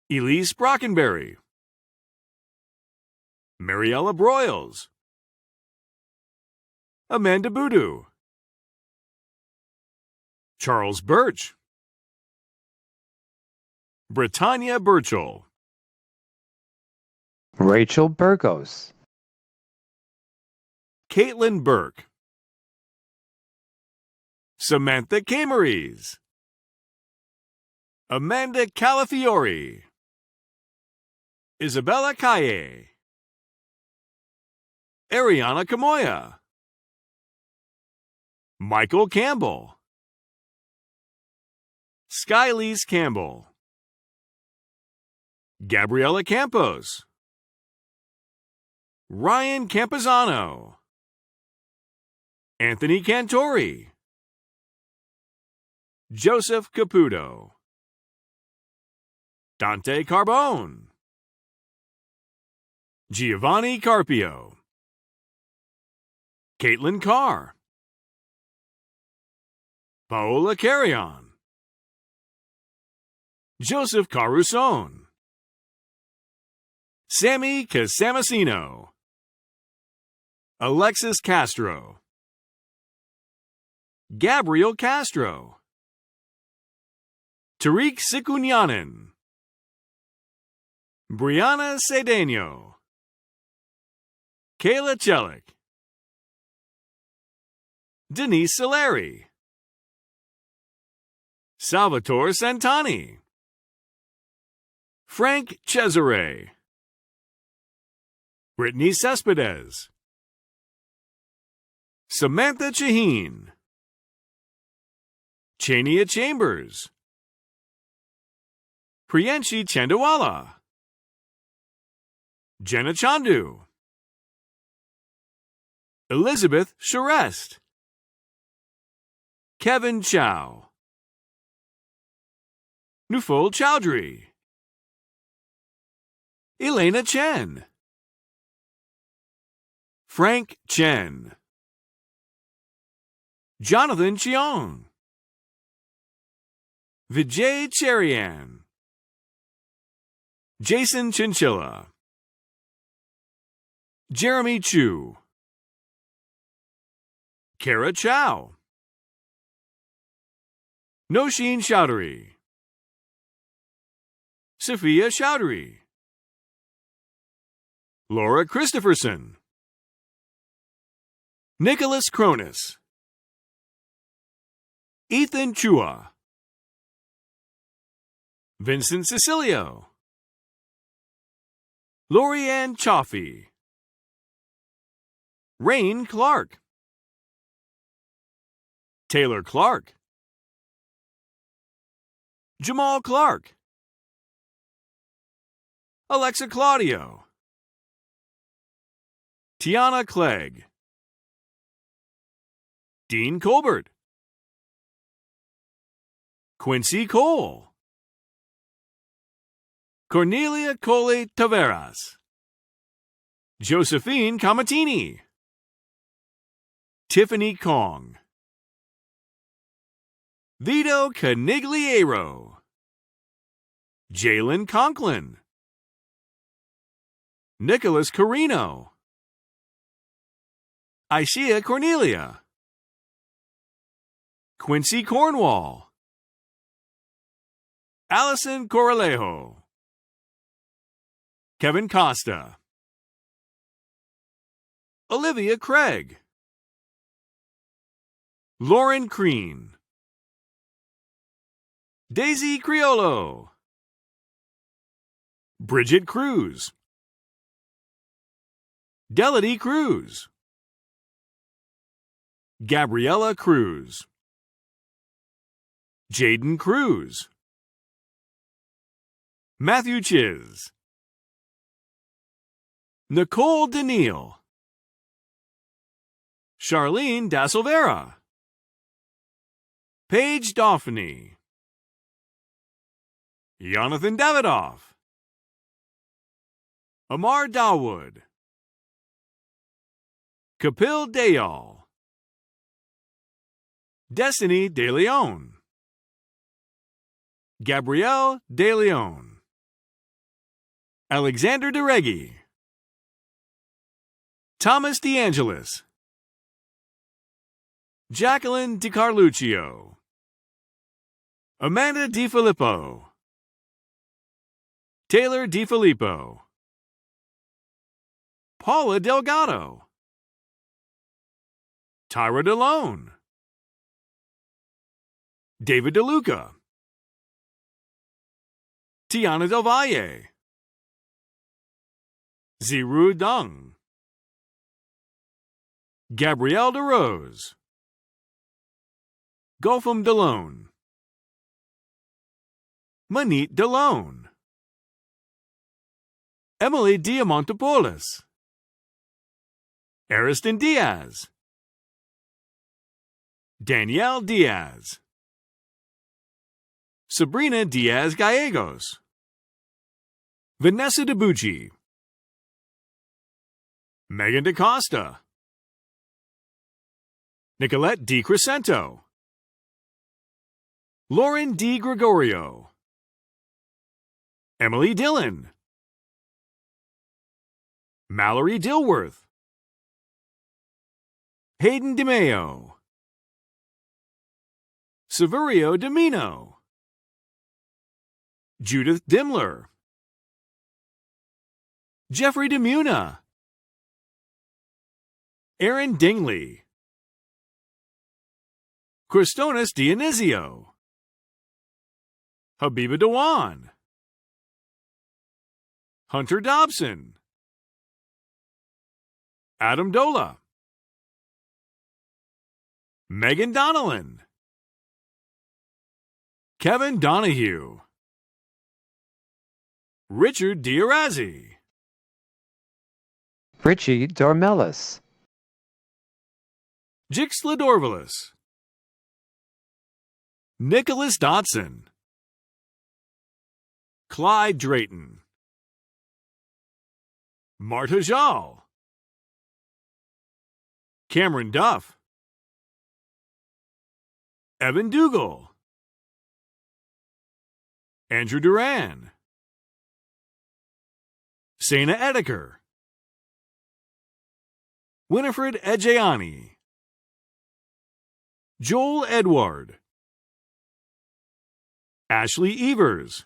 Elise Brockenberry, Mariella Broyles, Amanda Boudou, Charles Birch, Britannia Burchell, Rachel Burgos, Caitlin Burke, Samantha Cameries, Amanda Calafiore, Isabella Calle, Ariana Camoya, Michael Campbell, Skylise Campbell, Gabriela Campos, Ryan Campuzano, Anthony Cantori, Joseph Caputo, Dante Carbone, Giovanni Carpio, Caitlin Carr, Paola Carrion, Joseph Caruson, Sammy Casamasino, Alexis Castro, Gabriel Castro, Tariq Sikunyanin, Brianna Cedeno, Kayla Chelik, Denise Saleri, Salvatore Santani, Frank Cesare, Brittany Cespedes, Samantha Chaheen, Chania Chambers, Priyanshi Chandawala, Jenna Chandu, Elizabeth Charest, Kevin Chow, Nufol Chowdhury, Elena Chen, Frank Chen, Jonathan Cheong, Vijay Cherian, Jason Chinchilla, Jeremy Chu, Kara Chow, Noshin Chowdhury, Sophia Chowdhury, Laura Christopherson, Nicholas Cronus, Ethan Chua, Vincent Cecilio, Lorianne Chaffee, Rain Clark, Taylor Clark, Jamal Clark, Alexa Claudio, Tiana Clegg, Dean Colbert, Quincy Cole, Cornelia Cole Taveras, Josephine Camatini, Tiffany Kong, Vito Canigliero, Jalen Conklin, Nicholas Carino, Ishia Cornelia, Quincy Cornwall, Allison Corralejo, Kevin Costa, Olivia Craig, Lauren Crean, Daisy Criollo, Bridget Cruz, Delity Cruz, Gabriella Cruz, Jaden Cruz, Matthew Chiz, Nicole Daniil, Charlene Da Silveira, Paige Dauphiny, Jonathan Davidoff, Amar Dawood, Kapil Dayal, Destiny De Leon, Gabrielle De Leon, Alexander DeReggi, Thomas DeAngelis, Jacqueline DiCarluccio, Amanda DiFilippo, Taylor DiFilippo, Paula Delgado, Tyra DeLone, David DeLuca, Tiana Del Valle, Ziru Dung, Gabrielle DeRose, Gulfum DeLone, Manit DeLone, Emily Diamantopoulos, Ariston Diaz, Danielle Diaz, Sabrina Diaz Gallegos, Vanessa DeBucci, Megan DaCosta, Nicolette D. Crescento, Lauren D. Gregorio, Emily Dillon, Mallory Dilworth, Hayden DeMayo, Severio Domino, Judith Dimler, Jeffrey DeMuna, Aaron Dingley, Christonis Dionysio, Habiba Dewan, Hunter Dobson, Adam Dola, Megan Donnellan, Kevin Donahue, Richard Diorazzi, Richie Dormelis, Jixla Dorvalis, Nicholas Dotson, Clyde Drayton, Marta Jal, Cameron Duff, Evan Dougal, Andrew Duran, Sana Edeker, Winifred Ejeani, Joel Edward, Ashley Evers,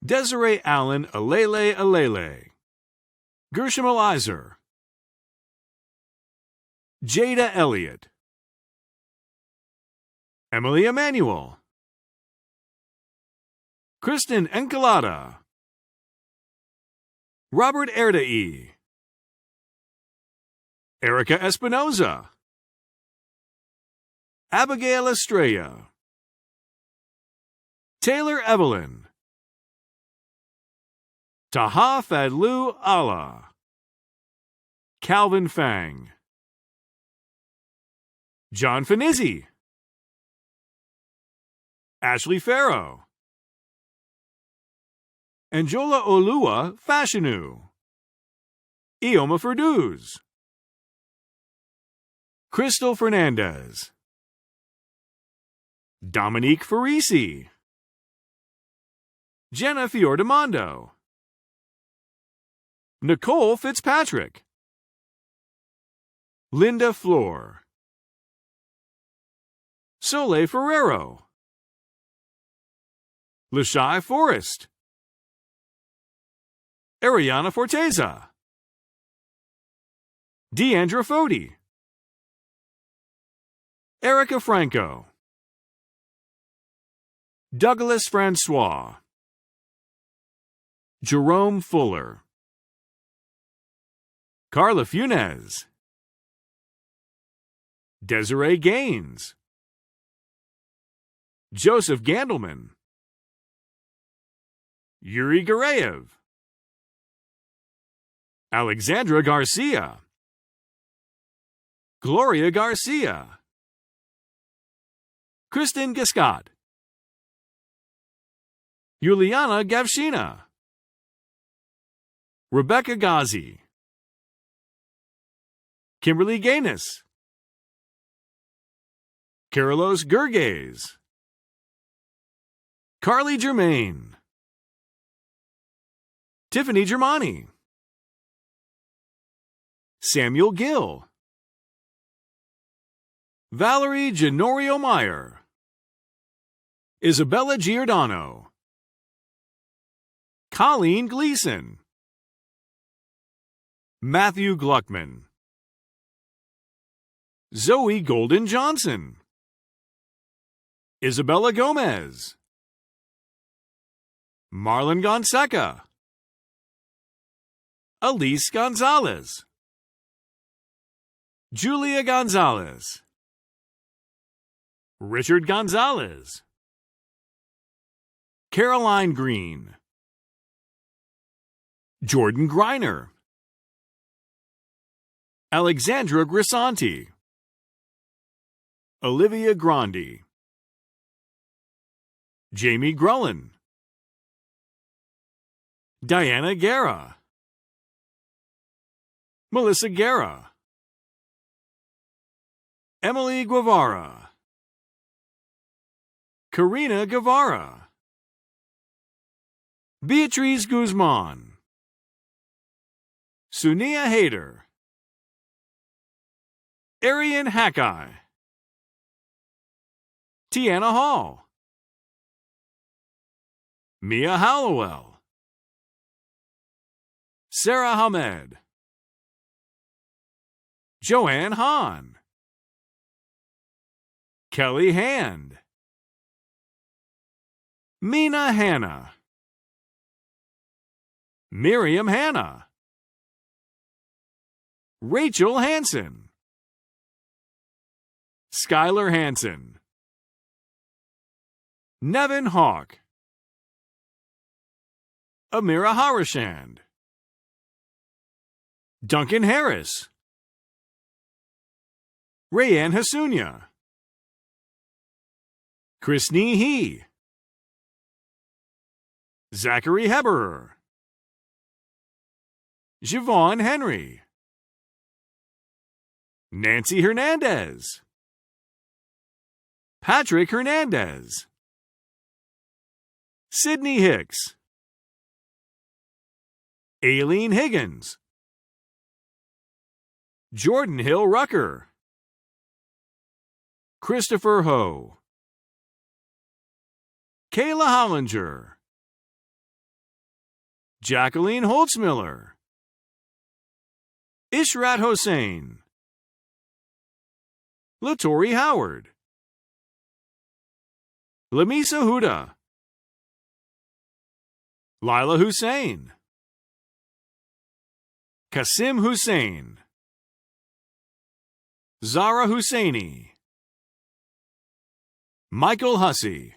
Desiree Allen Alele, Gershom Elizer, Jada Elliott, Emily Emanuel, Kristen Encalada, Robert Erdai, Erica Espinoza, Abigail Estrella, Taylor Evelyn, Taha Fadlu Allah, Calvin Fang, John Finizzi, Ashley Farrow, Anjola Olua Fashanu, Ioma Ferduz, Crystal Fernandez, Dominique Farisi, Jenna Fiordamondo, Nicole Fitzpatrick, Linda Floor, Soleil Ferrero, Lashai Forrest, Ariana Forteza, Deandra Fodi, Erica Franco, Douglas Francois, Jerome Fuller, Carla Funes, Desiree Gaines, Joseph Gandelman, Yuri Gareev, Alexandra Garcia, Gloria Garcia, Kristen Giscott, Yuliana Gavshina, Rebecca Ghazi, Kimberly Gaines, Carlos Gerges, Carly Germain, Tiffany Germani, Samuel Gill, Valerie Genorio Meyer, Isabella Giordano, Colleen Gleason, Matthew Gluckman, Zoe Golden Johnson, Isabella Gomez, Marlon Gonseca, Elise Gonzalez, Julia Gonzalez, Richard Gonzalez, Caroline Green, Jordan Griner, Alexandra Grisanti, Olivia Grandi, Jamie Grullen, Diana Guerra, Melissa Guerra, Emily Guevara, Karina Guevara, Beatriz Guzman, Sunia Hayder, Arian Hackeye, Tiana Hall, Mia Hallowell, Sarah Hamed, Joanne Hahn, Kelly Hand, Mina Hanna, Miriam Hanna, Rachel Hansen, Skylar Hansen, Nevin Hawk, Amira Harishand, Duncan Harris, Rayanne Hasunya, Christine He, Zachary Heberer, Javon Henry, Nancy Hernandez, Patrick Hernandez, Sydney Hicks, Aileen Higgins, Jordan Hill Rucker, Christopher Ho, Kayla Hollinger, Jacqueline Holtzmiller, Ishrat Hossein, Latori Howard, Lamisa Huda, Lila Hussein, Kasim Hussein, Zara Husseini, Michael Hussey,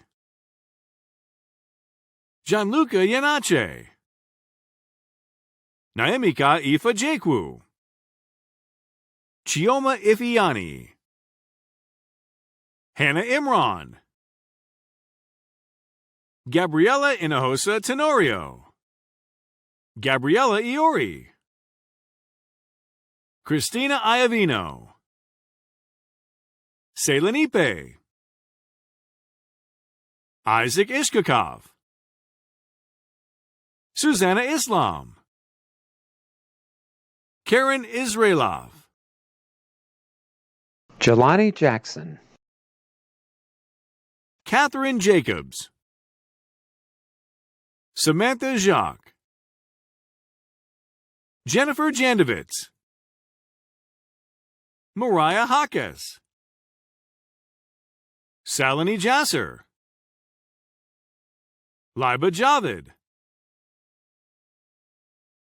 Gianluca Yanache, Naemika Ifa Jekwu, Chioma Ifiani, Hannah Imran, Gabriela Inahosa Tenorio, Gabriela Iori, Christina Iavino, Selenipe, Isaac Ishkakov, Susanna Islam, Karen Israelov, Jelani Jackson, Catherine Jacobs, Samantha Jacques, Jennifer Jandovitz, Mariah Hawkes, Salini Jasser, Liba Javed,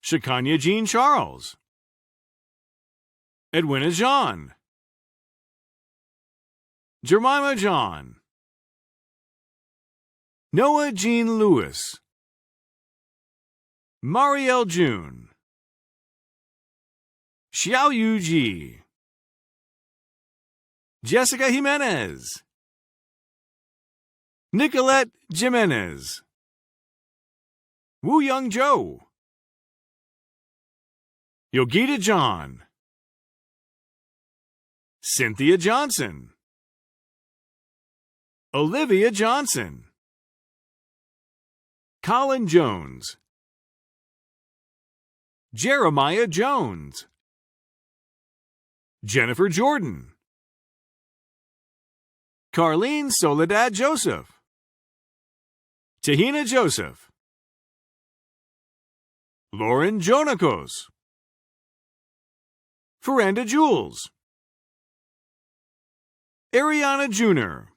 Shakanya Jean Charles, Edwina John, Jemima John, Noah Jean Lewis, Marielle June, Xiao Yu Ji, Jessica Jimenez, Nicolette Jimenez, Woo Young Jo, Yogita John, Cynthia Johnson, Olivia Johnson, Colin Jones, Jeremiah Jones, Jennifer Jordan, Carlene Soledad Joseph, Tahina Joseph, Lauren Jonakos, Feranda Jules, Ariana Jr.,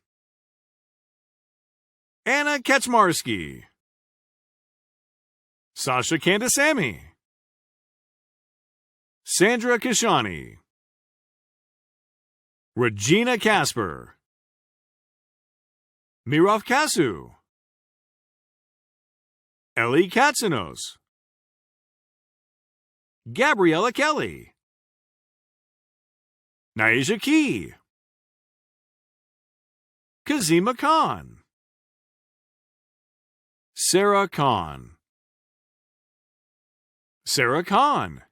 Anna Kaczmarski, Sasha Kandasamy, Sandra Kashani, Regina Casper, Mirov Kasu, Ellie Katsanos, Gabriella Kelly, Naisha Key, Kazima Khan, Sarah Khan, Sarah Khan,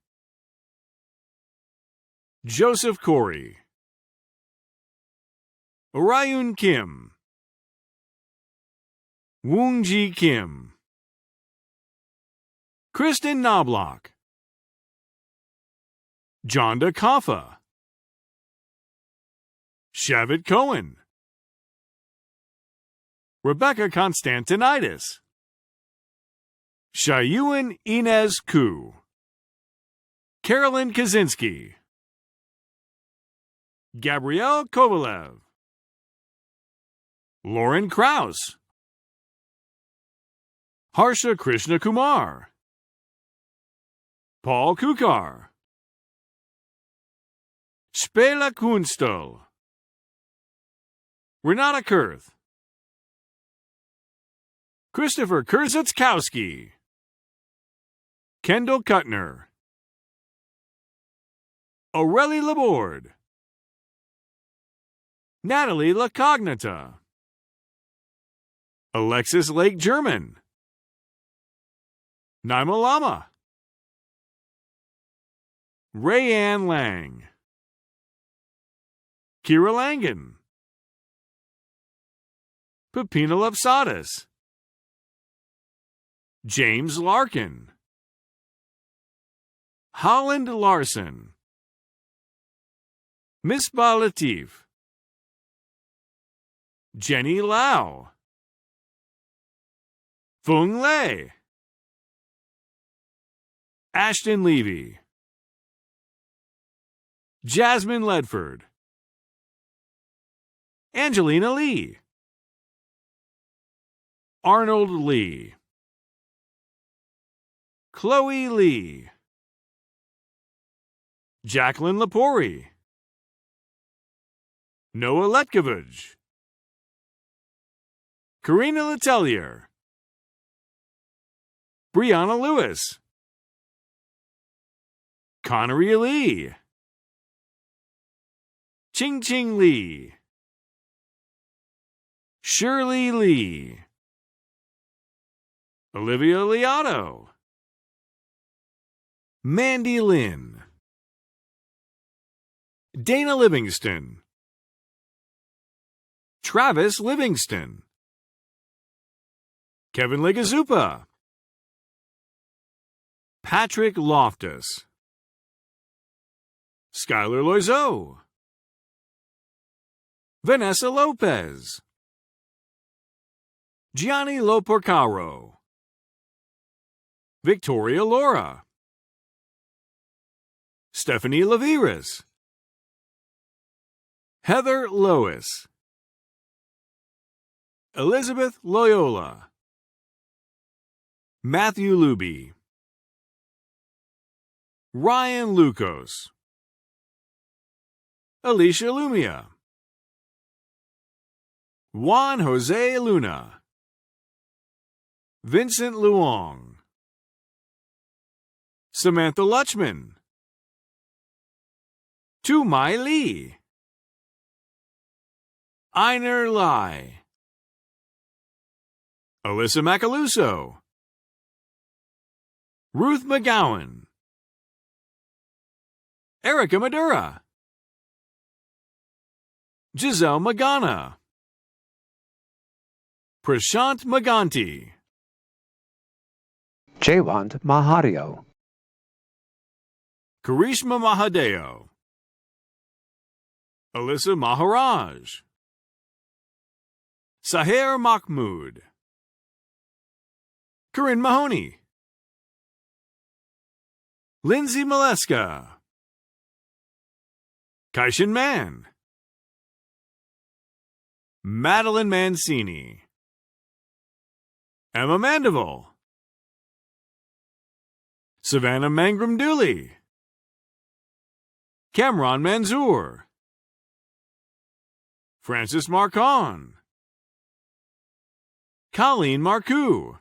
Joseph Corey, Orion Kim, Woong Ji Kim, Kristen Knobloch, Jonda Kaffa, Shavit Cohen, Rebecca Constantinitis, Shayuan Inez Koo, Carolyn Kaczynski, Gabrielle Kovalev, Lauren Krause, Harsha Krishna Kumar, Paul Kukar, Spela Kunstel, Renata Kurth, Christopher Kurzitzkowski, Kendall Kuttner, Aurelie Laborde, Natalie LaCognita, Alexis Lake German, Naima Lama, Rayanne Lang, Kira Langen, Pepina Lapsadis, James Larkin, Holland Larson, Misbah Latif, Jenny Lau, Fung Lei, Ashton Levy, Jasmine Ledford, Angelina Lee, Arnold Lee, Chloe Lee, Jacqueline Lepori, Noah Letkovich, Karina Letelier, Brianna Lewis, Connery Lee, Ching Ching Lee, Shirley Lee, Olivia Liotto, Mandy Lynn, Dana Livingston, Travis Livingston, Kevin Legazupa, Patrick Loftus, Skylar Loiseau, Vanessa Lopez, Gianni Loporcaro, Victoria Laura, Stephanie Laviris, Heather Lois, Elizabeth Loyola, Matthew Luby, Ryan Lucas, Alicia Lumia, Juan Jose Luna, Vincent Luong, Samantha Lutchman, Tu Mai Lee, Einar Lai, Alyssa Macaluso, Ruth McGowan, Erica Madura, Giselle Magana, Prashant Maganti, Jayant Mahadio, Karishma Mahadeo, Alyssa Maharaj, Saher Mahmood, Corinne Mahoney, Lindsay Maleska, Kaishan Mann, Madeline Mancini, Emma Mandeville, Savannah Mangrum Dooley, Cameron Manzour, Francis Marcon, Colleen Marcoux,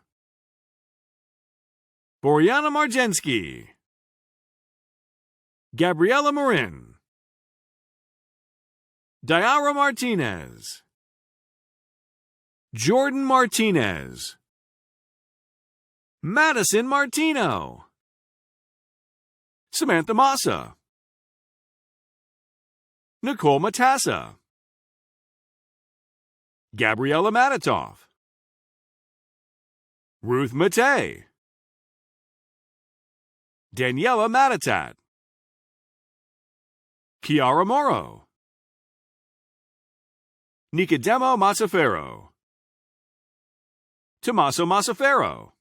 Boriana Marjensky, Gabriela Marin, Diara Martinez, Jordan Martinez, Madison Martino, Samantha Massa, Nicole Matassa, Gabriella Matitoff, Ruth Matei, Daniela Matitat, Kiara Morrow, Nicodemo Mazzaferro, Tommaso Mazzaferro,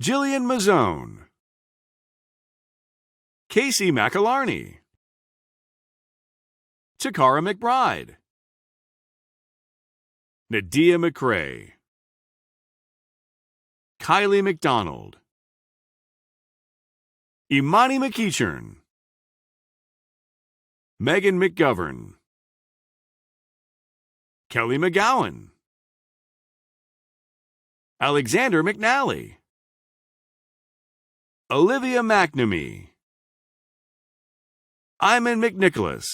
Jillian Mazzone, Casey McAlarney, Takara McBride, Nadia McCrae, Kylie McDonald, Imani McEachern, Megan McGovern, Kelly McGowan, Alexander McNally, Olivia McNamee, Iman McNicholas,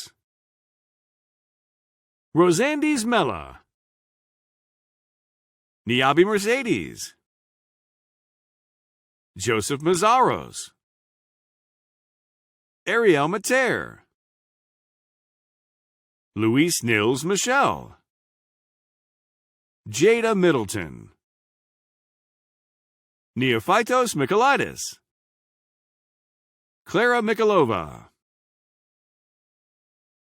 Rosandes Mella, Niabi Mercedes, Joseph Mazzaros, Ariel Mater, Luis Nils Michelle, Jada Middleton, Neophytos Michaelitis, Clara Michalova,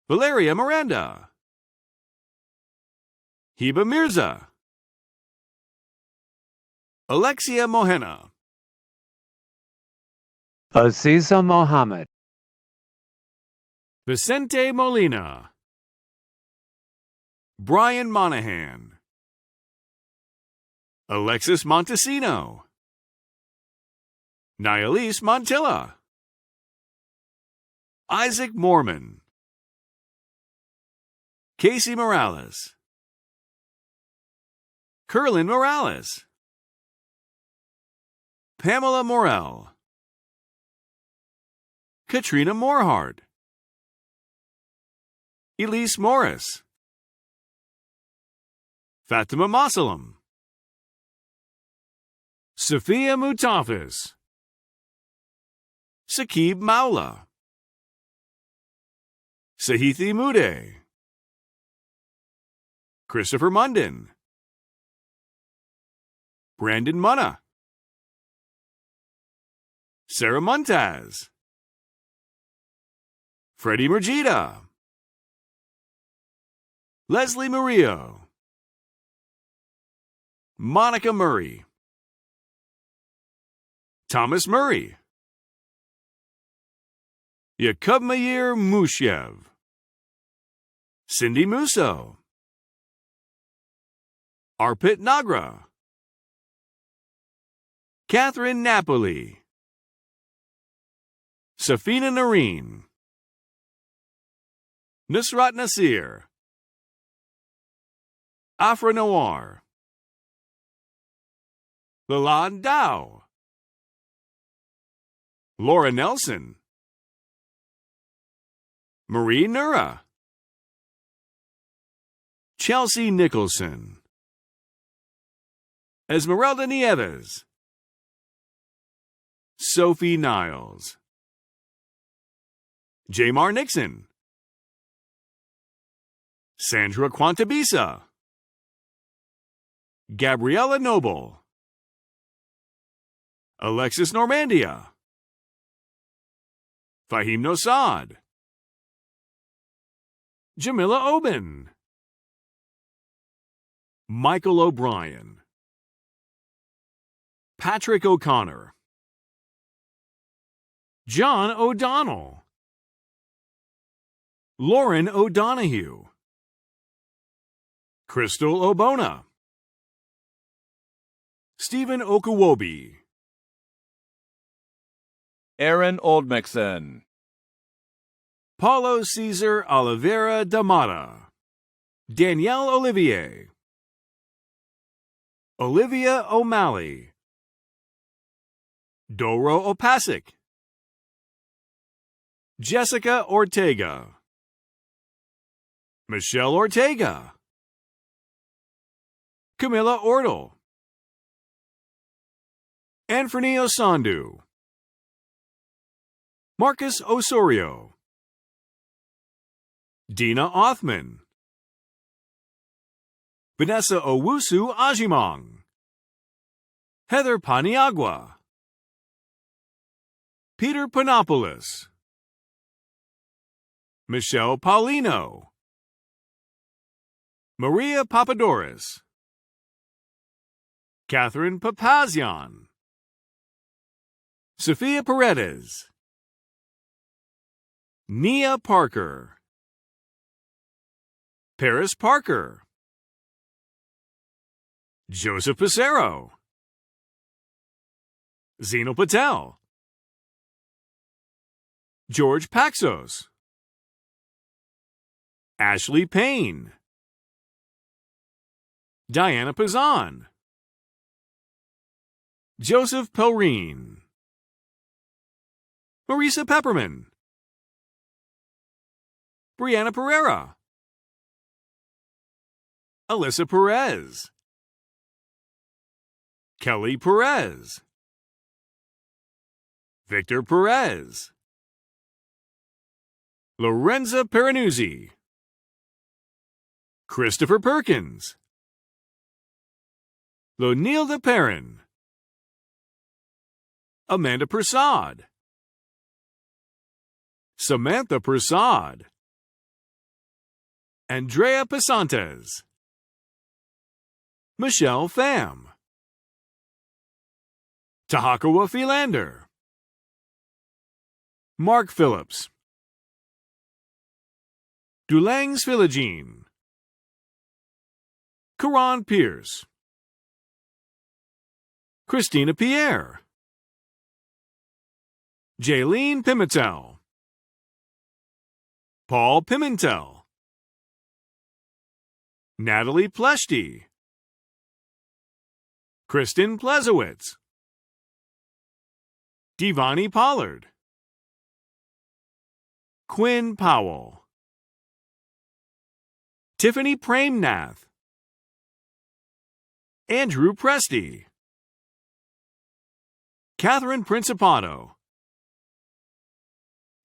Valeria Miranda, Hiba Mirza, Alexia Mohena, Aziza Mohammed, Vicente Molina, Brian Monahan, Alexis Montesino, Nialise Montilla, Isaac Mormon, Casey Morales, Curlin Morales, Pamela Morell, Katrina Morhard, Elise Morris, Fatima Masalam, Sophia Mutafis, Sakib Maula, Sahithi Mude, Christopher Munden, Brandon Munna, Sarah Muntaz, Freddie Mergida, Leslie Murillo, Monica Murray, Thomas Murray, Yakub Meir Mushev, Cindy Musso, Arpit Nagra, Catherine Napoli, Safina Nareen, Nusrat Nasir, Afra Noir, Lalande Dow, Laura Nelson, Marie Nura, Chelsea Nicholson, Esmeralda Nieves, Sophie Niles, Jamar Nixon, Sandra Quantabisa, Gabriella Noble, Alexis Normandia, Fahim Nosad, Jamila Oben, Michael O'Brien, Patrick O'Connor, John O'Donnell, Lauren O'Donohue, Crystal Obona, Stephen Okuwobi, Aaron Oldmixon. Paulo Cesar Oliveira da Mata. Danielle Olivier. Olivia O'Malley. Doro Opasic. Jessica Ortega. Michelle Ortega. Camilla Ortle. Anthony Osandu. Marcus Osorio. Dina Othman. Vanessa Owusu Ajimong. Heather Paniagua. Peter Panopoulos. Michelle Paulino. Maria Papadoris. Catherine Papazian. Sophia Paredes. Nia Parker. Paris Parker. Joseph Pissarro. Zeno Patel. George Paxos. Ashley Payne. Diana Pazan. Joseph Pelrine. Marisa Pepperman. Brianna Pereira. Alyssa Perez. Kelly Perez. Victor Perez. Lorenza Peranuzzi. Christopher Perkins. Lonilda Perrin. Amanda Prasad. Samantha Prasad. Andrea Pasantes. Michelle Pham. Tahakawa Philander. Mark Phillips. Dulangs Philogene. Karan Pierce. Christina Pierre. Jaylene Pimentel. Paul Pimentel. Natalie Pleshty. Kristen Plezowitz. Devani Pollard. Quinn Powell. Tiffany Premnath. Andrew Presti. Catherine Principato.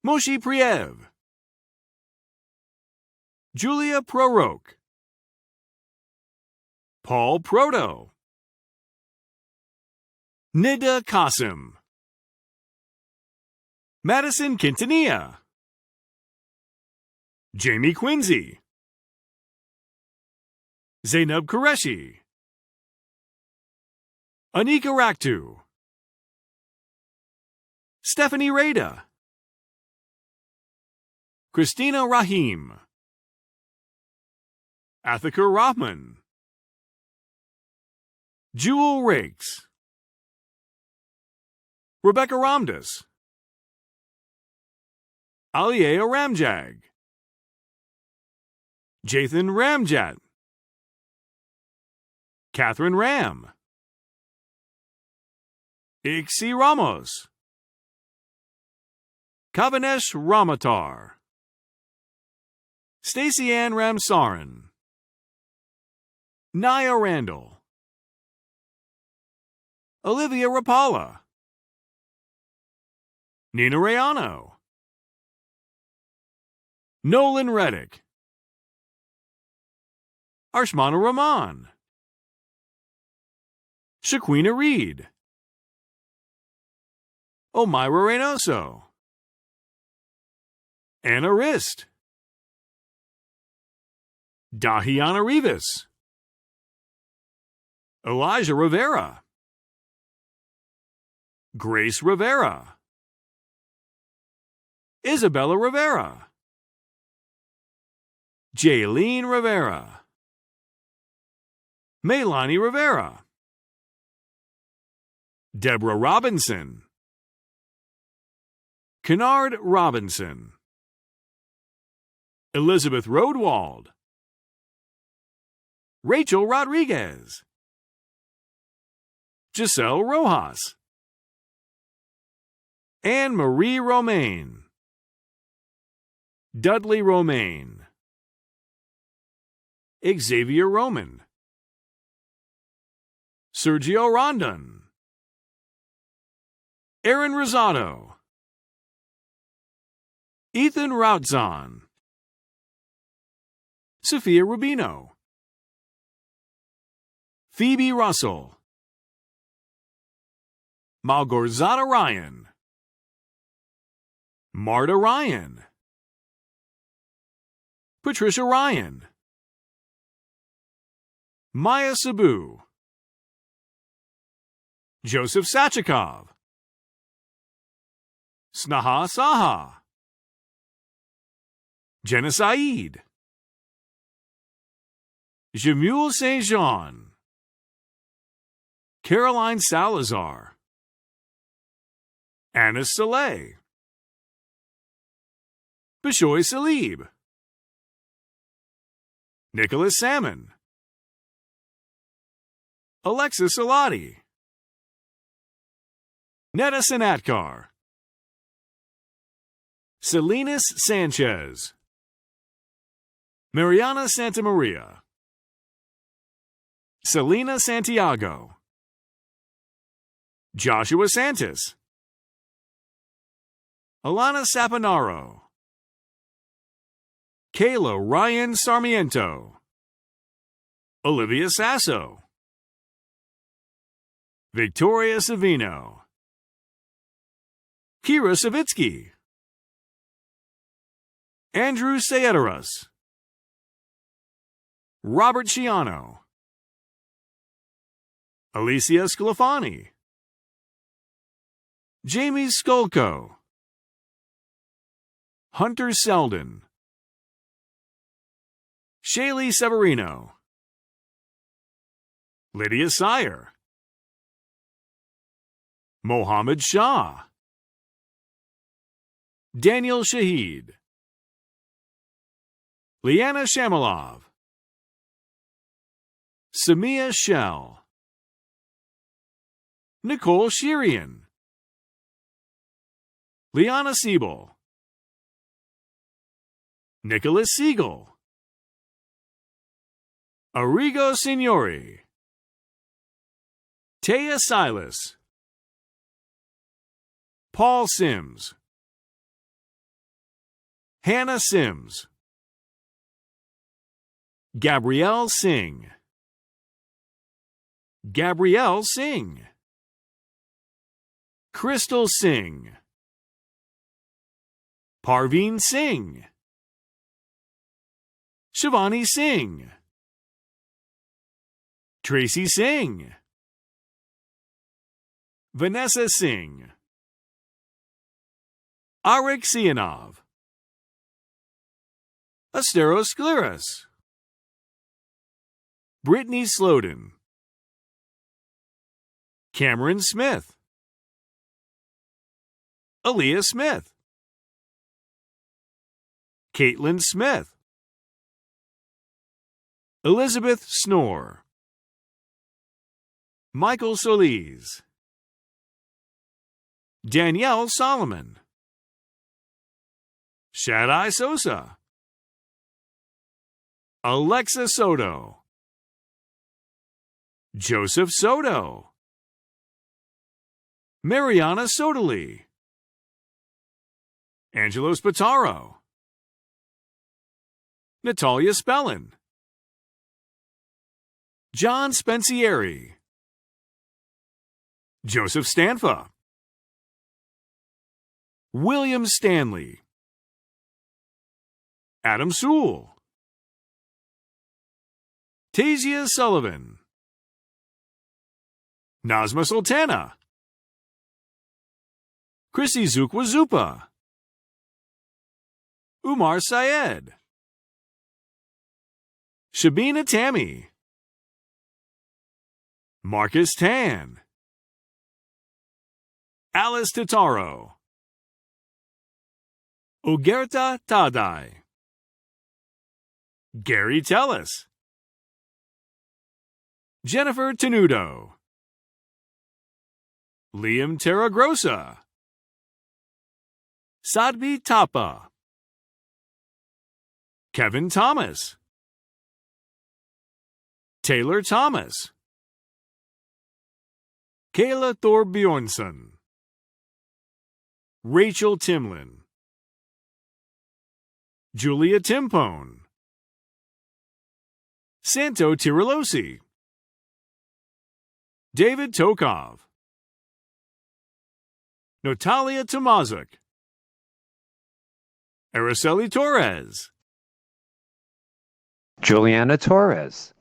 Moshe Priev. Julia Proroke. Paul Proto. Nida Qasim. Madison Quintanilla. Jamie Quincy. Zainab Qureshi. Anika Raktu. Stephanie Rada. Christina Rahim. Athika Rahman. Jewel Rakes. Rebecca Ramdas. Aliea Ramjag. Jathan Ramjat. Catherine Ram. Ixi Ramos. Kavanesh Ramatar. Stacey Ann Ramsaran. Naya Randall. Olivia Rapala. Nina Rayano. Nolan Reddick. Arshmana Rahman. Shaquina Reed. Omira Reynoso. Anna Rist. Dahiana Rivas. Elijah Rivera. Grace Rivera. Isabella Rivera. Jaylene Rivera. Maylani Rivera. Deborah Robinson. Kennard Robinson, Elizabeth Rodewald, Rachel Rodriguez, Giselle Rojas, Anne Marie Romaine, Dudley Romaine, Xavier Roman, Sergio Rondon, Aaron Rosado, Ethan Rautzon, Sophia Rubino, Phoebe Russell, Malgorzata Ryan, Marta Ryan, Patricia Ryan, Maya Sabu, Joseph Sachikov, Snaha Saha, Jenna Saeed, Jamul St. Jean, Caroline Salazar, Anis Saleh, Bishoy Salib, Nicholas Salmon, Alexis Salati, Netta Sanatkar, Salinas Sanchez, Mariana Santamaria, Selena Santiago, Joshua Santos, Alana Saponaro, Kayla Ryan Sarmiento, Olivia Sasso, Victoria Savino, Kira Savitsky, Andrew Sayeteras, Robert Ciano, Alicia Sclafani, Jamie Skolko, Hunter Selden, Shaylee Severino, Lydia Sire, Mohammed Shah, Daniel Shahid, Liana Shamalov, Samia Shell, Nicole Shirian, Liana Siebel, Nicholas Siegel, Arrigo Signori, Taya Silas, Paul Sims, Hannah Sims, Gabrielle Singh, Gabrielle Singh, Crystal Singh, Parveen Singh, Shivani Singh, Tracy Singh, Vanessa Singh, Arik Sianov, Asteroscleros, Brittany Sloden, Cameron Smith, Aaliyah Smith, Caitlin Smith, Elizabeth Snore, Michael Solis, Danielle Solomon, Shaddai Sosa, Alexa Soto, Joseph Soto, Mariana Sotoli, Angelo Spataro, Natalia Spellin, John Spencieri, Joseph Stanfa, William Stanley, Adam Sewell, Tasia Sullivan, Nazma Sultana, Chrissy Zukwa Zupa, Umar Syed, Shabina Tammy, Marcus Tan, Alice Totaro, Ugerta Tadai. Gary Tellis. Jennifer Tenudo. Liam Terragrosa. Sadbi Tapa. Kevin Thomas. Taylor Thomas. Kayla Thorbjornsson. Rachel Timlin. Julia Timpone. Santo Tirolosi. David Tokov. Natalia Tomazuk. Araceli Torres. Juliana Torres.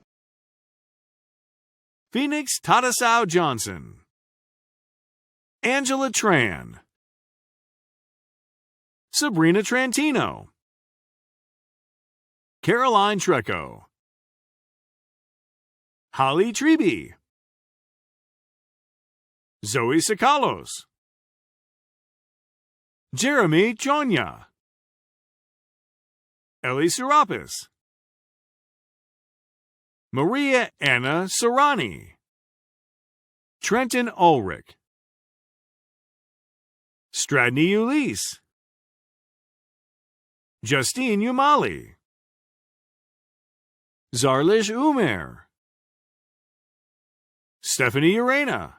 Phoenix Tadasau Johnson. Angela Tran. Sabrina Trantino. Caroline Treco. Holly Treby. Zoe Sakalos. Jeremy Chonya. Ellie Serapis. Maria Anna Serrani. Trenton Ulrich. Stradny Ulisse. Justine Umali. Zarlish Umer. Stephanie Urena.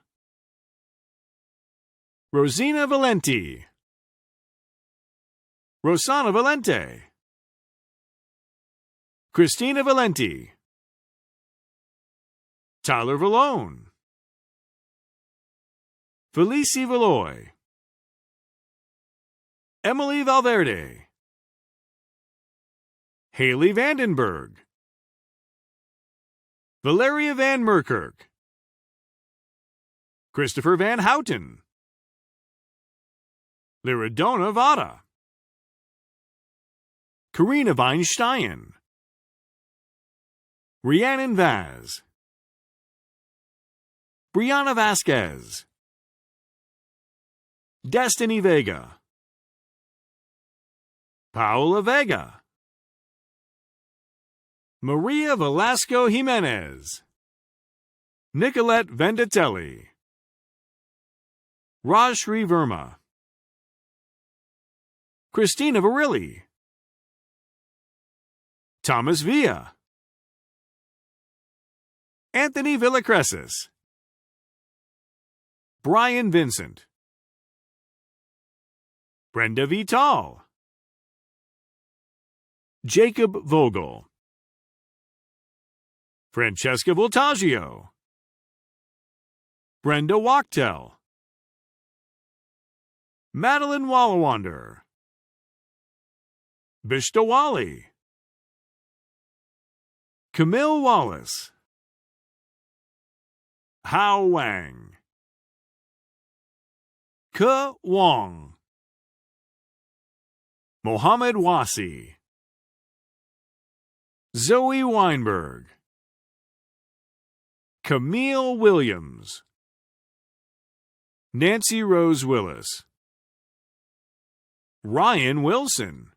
Rosina Valenti. Rosana Valente. Christina Valenti. Tyler Vallone. Felicie Valoy. Emily Valverde. Haley Vandenberg. Valeria Van Merkirk. Christopher Van Houten. Liridona Vada. Karina Weinstein. Rhiannon Vaz. Brianna Vasquez. Destiny Vega. Paola Vega. Maria Velasco Jimenez. Nicolette Vendatelli. Rajshri Verma. Christina Varilli. Thomas Villa. Anthony Villacresis. Brian Vincent. Brenda Vital. Jacob Vogel. Francesca Voltaggio. Brenda Wachtel. Madeline Wallawander. Bishta Wally. Camille Wallace. Hao Wang. Ke Wong. Mohammed Wasi. Zoe Weinberg. Camille Williams. Nancy Rose Willis. Ryan Wilson.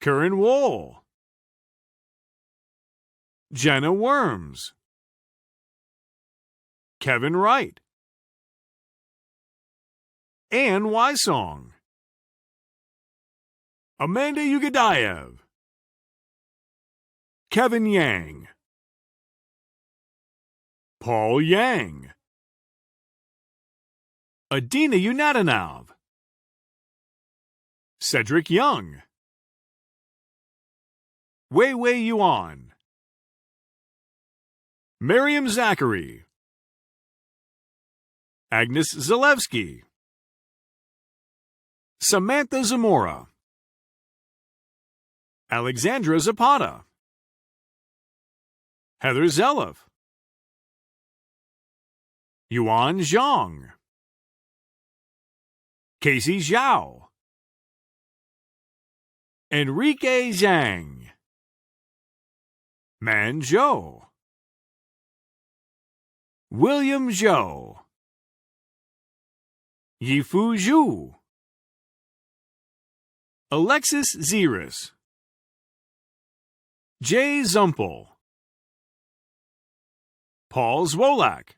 Curran Wohl. Jenna Worms. Kevin Wright. Ann Wysong. Amanda Yugadayev. Kevin Yang. Paul Yang. Adina Yunatinov. Cedric Young. Wei Wei Yuan. Miriam Zachary. Agnes Zalewski. Samantha Zamora. Alexandra Zapata. Heather Zelef. Yuan Zhang. Casey Zhao. Enrique Zhang. Man Zhou. William Zhou. Yifu Zhu. Alexis Zeres, Jay Zumpel, Paul Zwolak,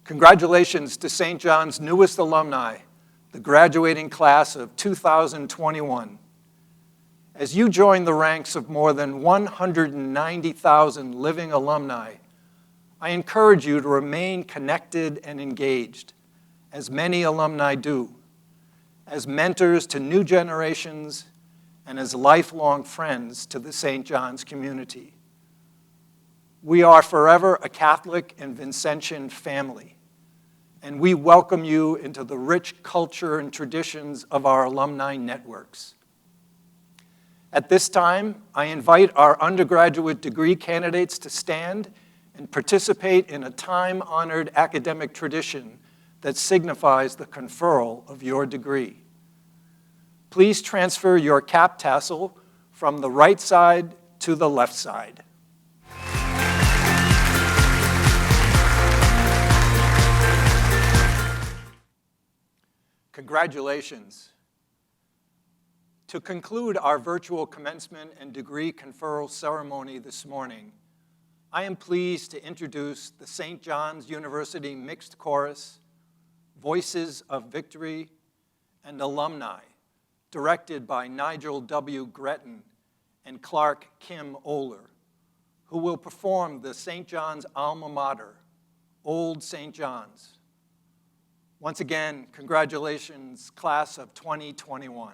Congratulations to St. John's newest alumni, the graduating class of 2021. As you join the ranks of more than 190,000 living alumni, I encourage you to remain connected and engaged, as many alumni do, as mentors to new generations and as lifelong friends to the St. John's community. We are forever a Catholic and Vincentian family, and we welcome you into the rich culture and traditions of our alumni networks. At this time, I invite our undergraduate degree candidates to stand and participate in a time-honored academic tradition that signifies the conferral of your degree. Please transfer your cap tassel from the right side to the left side. Congratulations. To conclude our virtual commencement and degree conferral ceremony this morning, I am pleased to introduce the St. John's University Mixed Chorus, Voices of Victory, and Alumni, directed by Nigel W. Gretton and Clark Kim Oler, who will perform the St. John's alma mater, Old St. John's. Once again, congratulations, class of 2021.